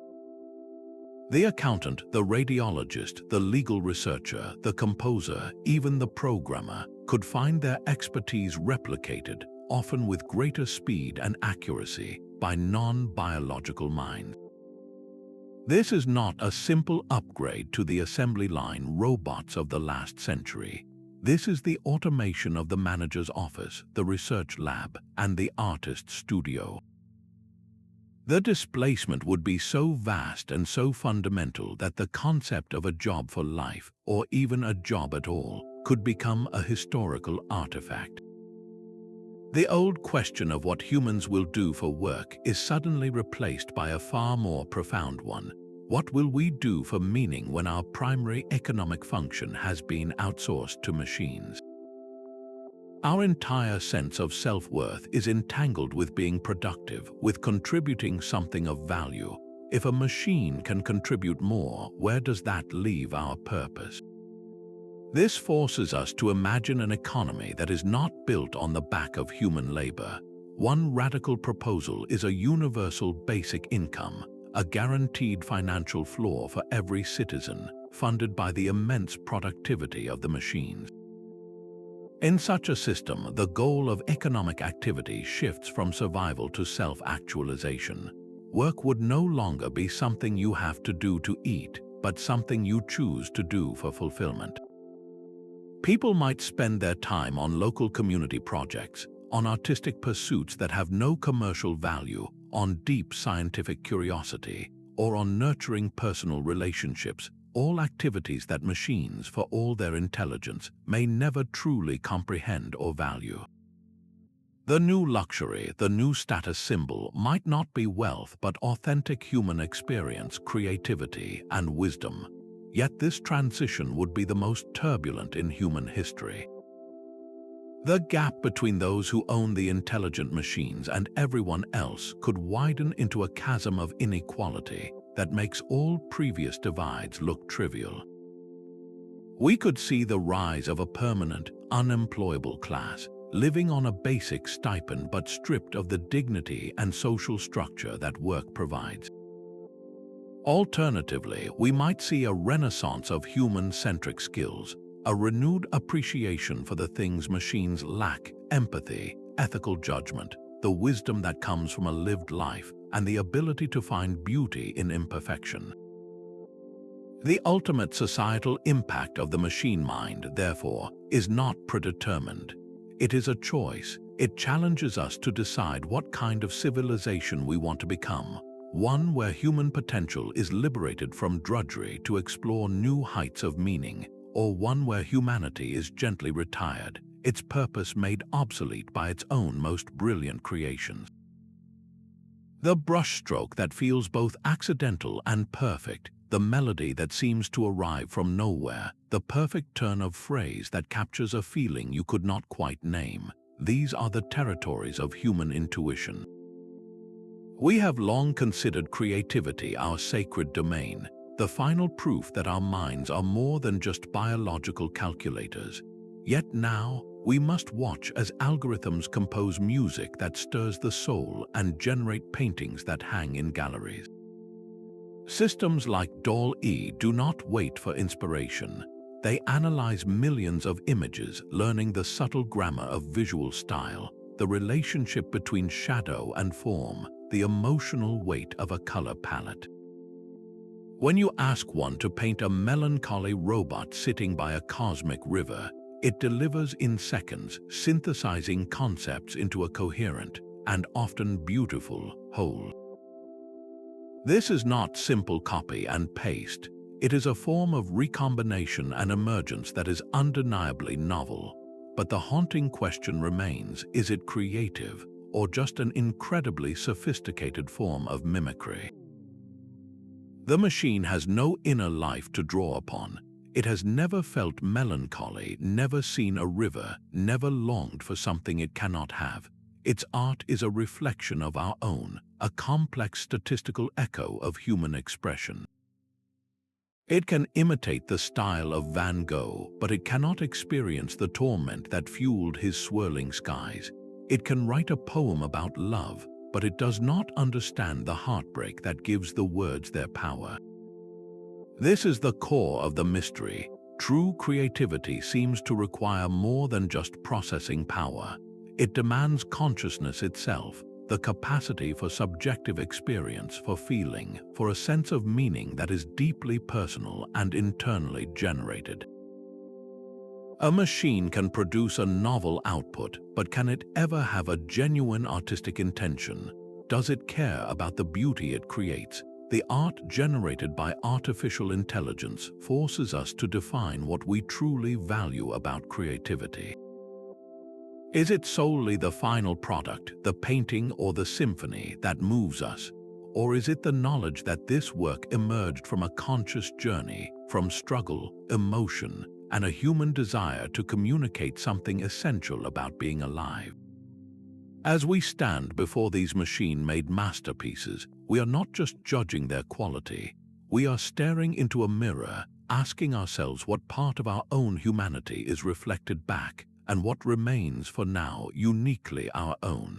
The accountant, the radiologist, the legal researcher, the composer, even the programmer, could find their expertise replicated, often with greater speed and accuracy, by non-biological minds. This is not a simple upgrade to the assembly line robots of the last century. This is the automation of the manager's office, the research lab, and the artist's studio. The displacement would be so vast and so fundamental that the concept of a job for life, or even a job at all, could become a historical artifact. The old question of what humans will do for work is suddenly replaced by a far more profound one. What will we do for meaning when our primary economic function has been outsourced to machines? Our entire sense of self-worth is entangled with being productive, with contributing something of value. If a machine can contribute more, where does that leave our purpose? This forces us to imagine an economy that is not built on the back of human labor. One radical proposal is a universal basic income, a guaranteed financial floor for every citizen, funded by the immense productivity of the machines. In such a system, the goal of economic activity shifts from survival to self-actualization. Work would no longer be something you have to do to eat, but something you choose to do for fulfillment. People might spend their time on local community projects, on artistic pursuits that have no commercial value, on deep scientific curiosity, or on nurturing personal relationships, all activities that machines, for all their intelligence, may never truly comprehend or value. The new luxury, the new status symbol, might not be wealth but authentic human experience, creativity, and wisdom. Yet this transition would be the most turbulent in human history. The gap between those who own the intelligent machines and everyone else could widen into a chasm of inequality that makes all previous divides look trivial. We could see the rise of a permanent, unemployable class, living on a basic stipend but stripped of the dignity and social structure that work provides. Alternatively, we might see a renaissance of human-centric skills, a renewed appreciation for the things machines lack: empathy, ethical judgment, the wisdom that comes from a lived life, and the ability to find beauty in imperfection. The ultimate societal impact of the machine mind, therefore, is not predetermined. It is a choice. It challenges us to decide what kind of civilization we want to become. One where human potential is liberated from drudgery to explore new heights of meaning, or one where humanity is gently retired, its purpose made obsolete by its own most brilliant creations. The brushstroke that feels both accidental and perfect, the melody that seems to arrive from nowhere, the perfect turn of phrase that captures a feeling you could not quite name, these are the territories of human intuition. We have long considered creativity our sacred domain, the final proof that our minds are more than just biological calculators. Yet now, we must watch as algorithms compose music that stirs the soul and generate paintings that hang in galleries. Systems like DALL-E do not wait for inspiration. They analyze millions of images, learning the subtle grammar of visual style, the relationship between shadow and form, the emotional weight of a color palette. When you ask one to paint a melancholy robot sitting by a cosmic river, it delivers in seconds, synthesizing concepts into a coherent and often beautiful whole. This is not simple copy and paste. It is a form of recombination and emergence that is undeniably novel. But the haunting question remains: is it creative, or just an incredibly sophisticated form of mimicry? The machine has no inner life to draw upon. It has never felt melancholy, never seen a river, never longed for something it cannot have. Its art is a reflection of our own, a complex statistical echo of human expression. It can imitate the style of Van Gogh, but it cannot experience the torment that fueled his swirling skies. It can write a poem about love, but it does not understand the heartbreak that gives the words their power. This is the core of the mystery. True creativity seems to require more than just processing power. It demands consciousness itself, the capacity for subjective experience, for feeling, for a sense of meaning that is deeply personal and internally generated. A machine can produce a novel output, but can it ever have a genuine artistic intention? Does it care about the beauty it creates? The art generated by artificial intelligence forces us to define what we truly value about creativity. Is it solely the final product, the painting or the symphony, that moves us? Or is it the knowledge that this work emerged from a conscious journey, from struggle, emotion, and a human desire to communicate something essential about being alive? As we stand before these machine-made masterpieces, we are not just judging their quality. We are staring into a mirror, asking ourselves what part of our own humanity is reflected back and what remains for now uniquely our own.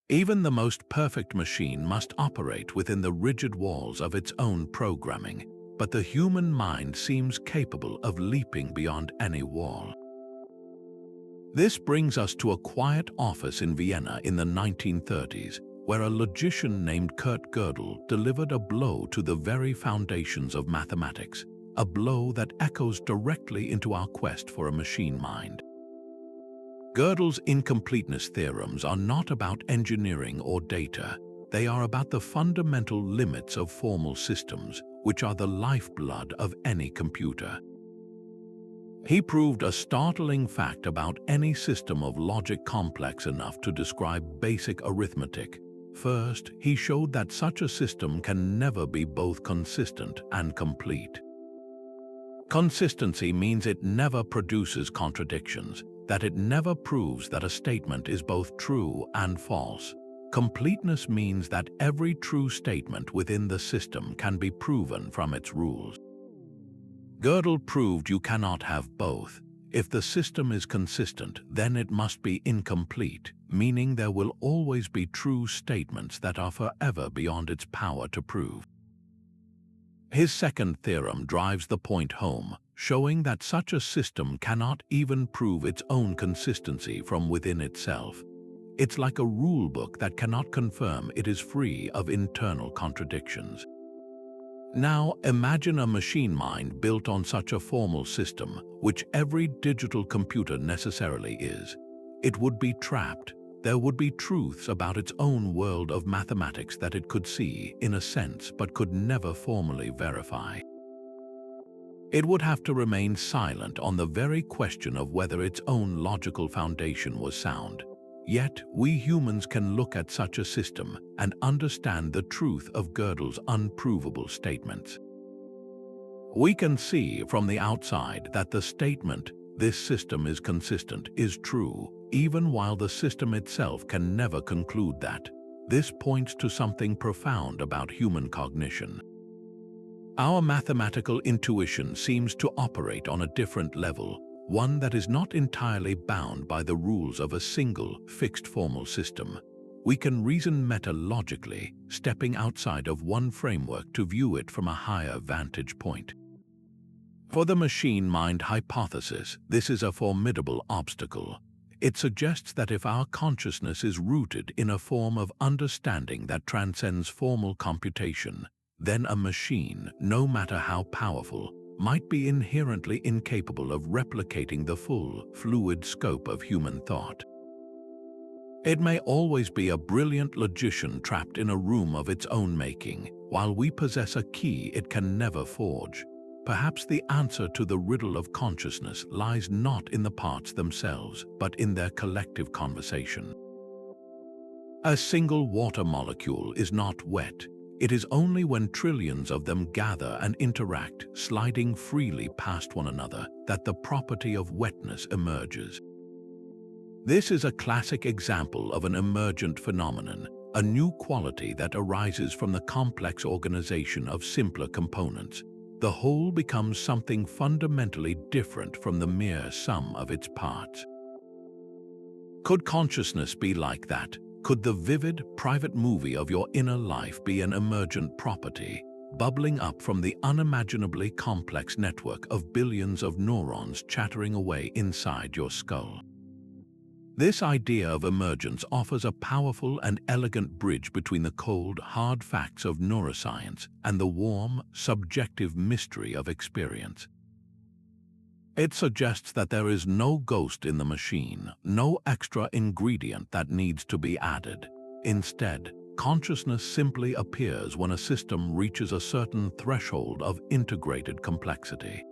Even the most perfect machine must operate within the rigid walls of its own programming, but the human mind seems capable of leaping beyond any wall. This brings us to a quiet office in Vienna in the 1930s, where a logician named Kurt Gödel delivered a blow to the very foundations of mathematics, a blow that echoes directly into our quest for a machine mind. Gödel's incompleteness theorems are not about engineering or data. They are about the fundamental limits of formal systems, which are the lifeblood of any computer. He proved a startling fact about any system of logic complex enough to describe basic arithmetic. First, he showed that such a system can never be both consistent and complete. Consistency means it never produces contradictions, that it never proves that a statement is both true and false. Completeness means that every true statement within the system can be proven from its rules. Gödel proved you cannot have both. If the system is consistent, then it must be incomplete, meaning there will always be true statements that are forever beyond its power to prove. His second theorem drives the point home, showing that such a system cannot even prove its own consistency from within itself. It's like a rulebook that cannot confirm it is free of internal contradictions. Now, imagine a machine mind built on such a formal system, which every digital computer necessarily is. It would be trapped. There would be truths about its own world of mathematics that it could see, in a sense, but could never formally verify. It would have to remain silent on the very question of whether its own logical foundation was sound. Yet, we humans can look at such a system and understand the truth of Gödel's unprovable statements. We can see from the outside that the statement, "this system is consistent," is true, even while the system itself can never conclude that. This points to something profound about human cognition. Our mathematical intuition seems to operate on a different level, one that is not entirely bound by the rules of a single, fixed formal system. We can reason meta-logically, stepping outside of one framework to view it from a higher vantage point. For the machine mind hypothesis, this is a formidable obstacle. It suggests that if our consciousness is rooted in a form of understanding that transcends formal computation, then a machine, no matter how powerful, might be inherently incapable of replicating the full, fluid scope of human thought. It may always be a brilliant logician trapped in a room of its own making, while we possess a key it can never forge. Perhaps the answer to the riddle of consciousness lies not in the parts themselves, but in their collective conversation. A single water molecule is not wet. It is only when trillions of them gather and interact, sliding freely past one another, that the property of wetness emerges. This is a classic example of an emergent phenomenon, a new quality that arises from the complex organization of simpler components. The whole becomes something fundamentally different from the mere sum of its parts. Could consciousness be like that? Could the vivid, private movie of your inner life be an emergent property, bubbling up from the unimaginably complex network of billions of neurons chattering away inside your skull? This idea of emergence offers a powerful and elegant bridge between the cold, hard facts of neuroscience and the warm, subjective mystery of experience. It suggests that there is no ghost in the machine, no extra ingredient that needs to be added. Instead, consciousness simply appears when a system reaches a certain threshold of integrated complexity.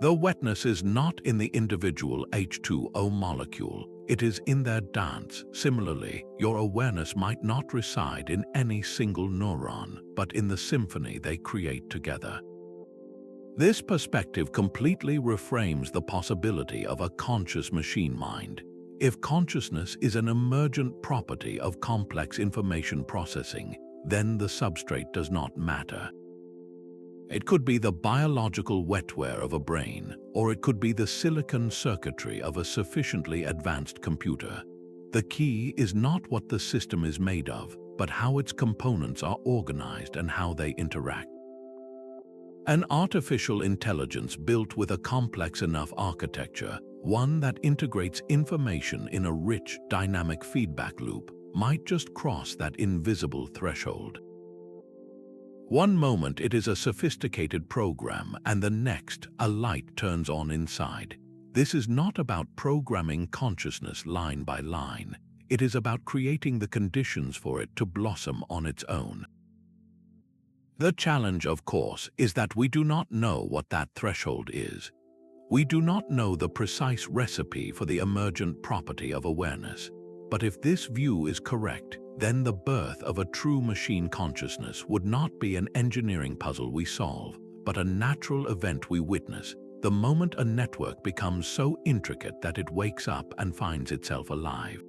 The wetness is not in the individual H2O molecule, it is in their dance. Similarly, your awareness might not reside in any single neuron, but in the symphony they create together. This perspective completely reframes the possibility of a conscious machine mind. If consciousness is an emergent property of complex information processing, then the substrate does not matter. It could be the biological wetware of a brain, or it could be the silicon circuitry of a sufficiently advanced computer. The key is not what the system is made of, but how its components are organized and how they interact. An artificial intelligence built with a complex enough architecture, one that integrates information in a rich, dynamic feedback loop, might just cross that invisible threshold. One moment it is a sophisticated program, and the next a light turns on inside. This is not about programming consciousness line by line. It is about creating the conditions for it to blossom on its own. The challenge, of course, is that we do not know what that threshold is. We do not know the precise recipe for the emergent property of awareness. But if this view is correct, then the birth of a true machine consciousness would not be an engineering puzzle we solve, but a natural event we witness, the moment a network becomes so intricate that it wakes up and finds itself alive.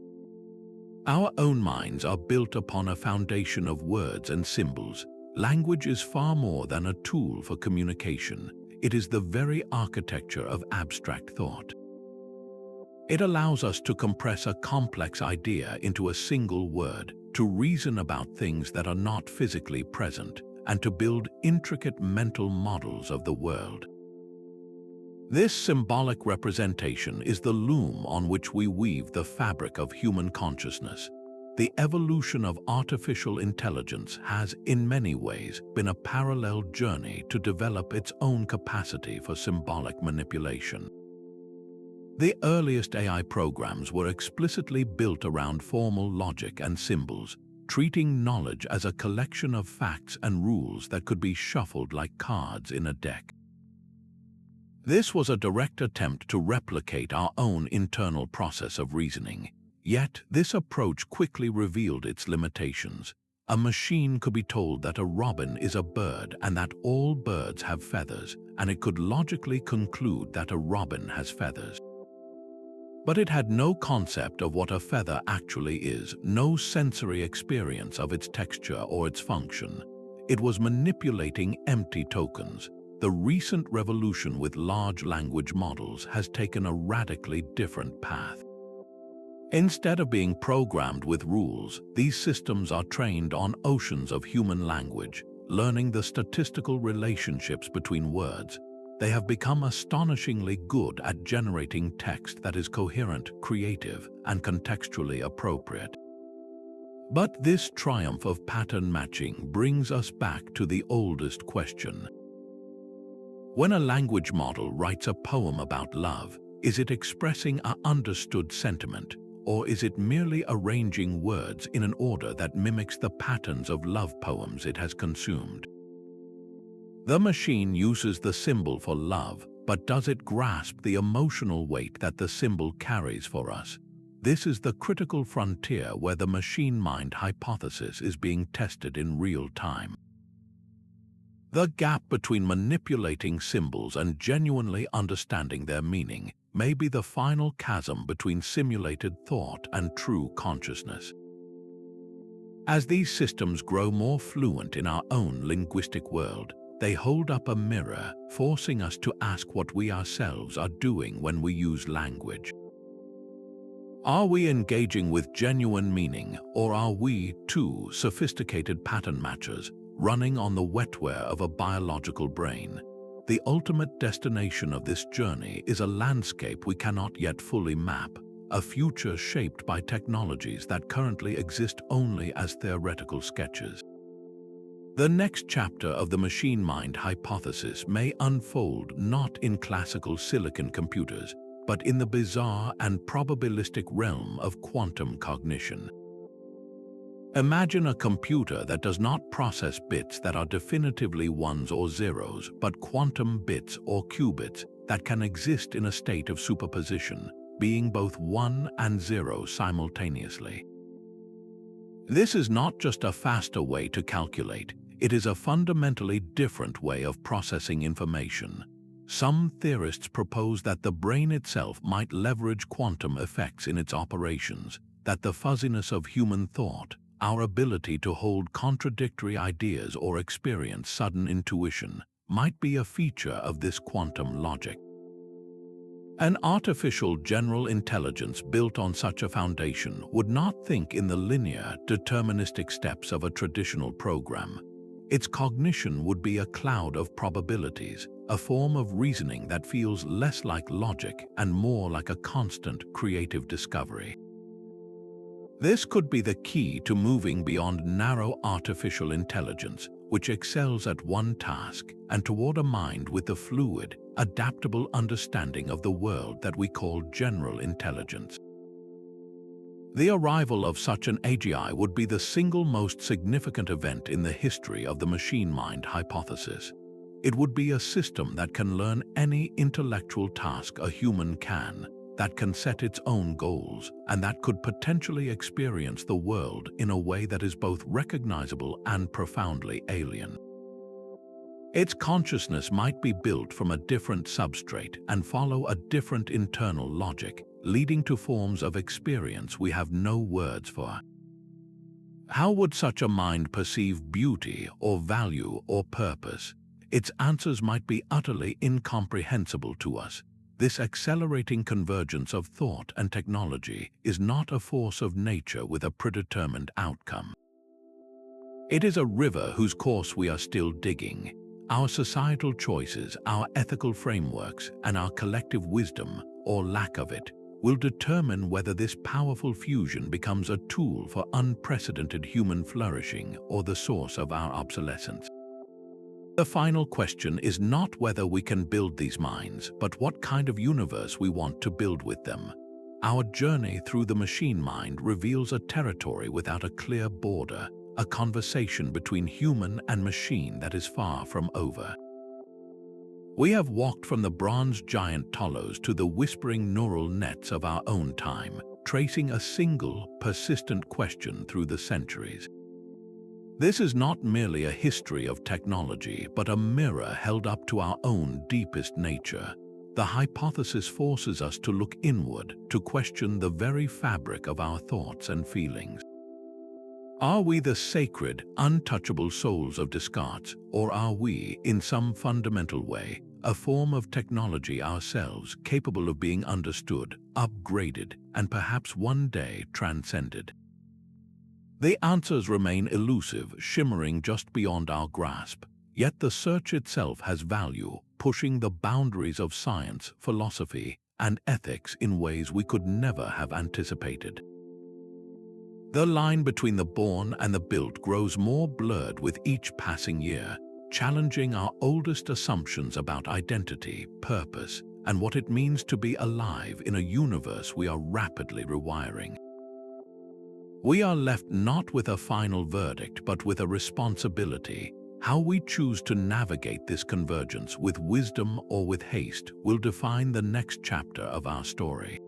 Our own minds are built upon a foundation of words and symbols. Language is far more than a tool for communication. It is the very architecture of abstract thought. It allows us to compress a complex idea into a single word, to reason about things that are not physically present, and to build intricate mental models of the world. This symbolic representation is the loom on which we weave the fabric of human consciousness. The evolution of artificial intelligence has, in many ways, been a parallel journey to develop its own capacity for symbolic manipulation. The earliest AI programs were explicitly built around formal logic and symbols, treating knowledge as a collection of facts and rules that could be shuffled like cards in a deck. This was a direct attempt to replicate our own internal process of reasoning. Yet, this approach quickly revealed its limitations. A machine could be told that a robin is a bird and that all birds have feathers, and it could logically conclude that a robin has feathers. But it had no concept of what a feather actually is, no sensory experience of its texture or its function. It was manipulating empty tokens. The recent revolution with large language models has taken a radically different path. Instead of being programmed with rules, these systems are trained on oceans of human language, learning the statistical relationships between words. They have become astonishingly good at generating text that is coherent, creative, and contextually appropriate. But this triumph of pattern matching brings us back to the oldest question. When a language model writes a poem about love, is it expressing an understood sentiment, or is it merely arranging words in an order that mimics the patterns of love poems it has consumed? The machine uses the symbol for love, but does it grasp the emotional weight that the symbol carries for us? This is the critical frontier where the machine-mind hypothesis is being tested in real time. The gap between manipulating symbols and genuinely understanding their meaning may be the final chasm between simulated thought and true consciousness. As these systems grow more fluent in our own linguistic world, they hold up a mirror, forcing us to ask what we ourselves are doing when we use language. Are we engaging with genuine meaning, or are we, too, sophisticated pattern matchers, running on the wetware of a biological brain? The ultimate destination of this journey is a landscape we cannot yet fully map, a future shaped by technologies that currently exist only as theoretical sketches. The next chapter of the machine-mind hypothesis may unfold not in classical silicon computers, but in the bizarre and probabilistic realm of quantum cognition. Imagine a computer that does not process bits that are definitively ones or zeros, but quantum bits or qubits that can exist in a state of superposition, being both 1 and 0 simultaneously. This is not just a faster way to calculate, it is a fundamentally different way of processing information. Some theorists propose that the brain itself might leverage quantum effects in its operations, that the fuzziness of human thought, our ability to hold contradictory ideas or experience sudden intuition, might be a feature of this quantum logic. An artificial general intelligence built on such a foundation would not think in the linear, deterministic steps of a traditional program. Its cognition would be a cloud of probabilities, a form of reasoning that feels less like logic and more like a constant creative discovery. This could be the key to moving beyond narrow artificial intelligence, which excels at one task, and toward a mind with the fluid, adaptable understanding of the world that we call general intelligence. The arrival of such an AGI would be the single most significant event in the history of the machine-mind hypothesis. It would be a system that can learn any intellectual task a human can, that can set its own goals, and that could potentially experience the world in a way that is both recognizable and profoundly alien. Its consciousness might be built from a different substrate and follow a different internal logic, leading to forms of experience we have no words for. How would such a mind perceive beauty or value or purpose? Its answers might be utterly incomprehensible to us. This accelerating convergence of thought and technology is not a force of nature with a predetermined outcome. It is a river whose course we are still digging. Our societal choices, our ethical frameworks, and our collective wisdom, or lack of it, will determine whether this powerful fusion becomes a tool for unprecedented human flourishing or the source of our obsolescence. The final question is not whether we can build these minds, but what kind of universe we want to build with them. Our journey through the machine mind reveals a territory without a clear border, a conversation between human and machine that is far from over. We have walked from the bronze giant Tolos to the whispering neural nets of our own time, tracing a single, persistent question through the centuries. This is not merely a history of technology, but a mirror held up to our own deepest nature. The hypothesis forces us to look inward, to question the very fabric of our thoughts and feelings. Are we the sacred, untouchable souls of Descartes, or are we, in some fundamental way, a form of technology ourselves capable of being understood, upgraded, and perhaps one day transcended? The answers remain elusive, shimmering just beyond our grasp, yet the search itself has value, pushing the boundaries of science, philosophy, and ethics in ways we could never have anticipated. The line between the born and the built grows more blurred with each passing year, challenging our oldest assumptions about identity, purpose, and what it means to be alive in a universe we are rapidly rewiring. We are left not with a final verdict, but with a responsibility. How we choose to navigate this convergence with wisdom or with haste will define the next chapter of our story.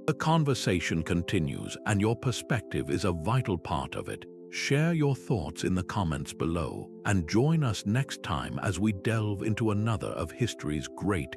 The conversation continues, and your perspective is a vital part of it. Share your thoughts in the comments below, and join us next time as we delve into another of history's great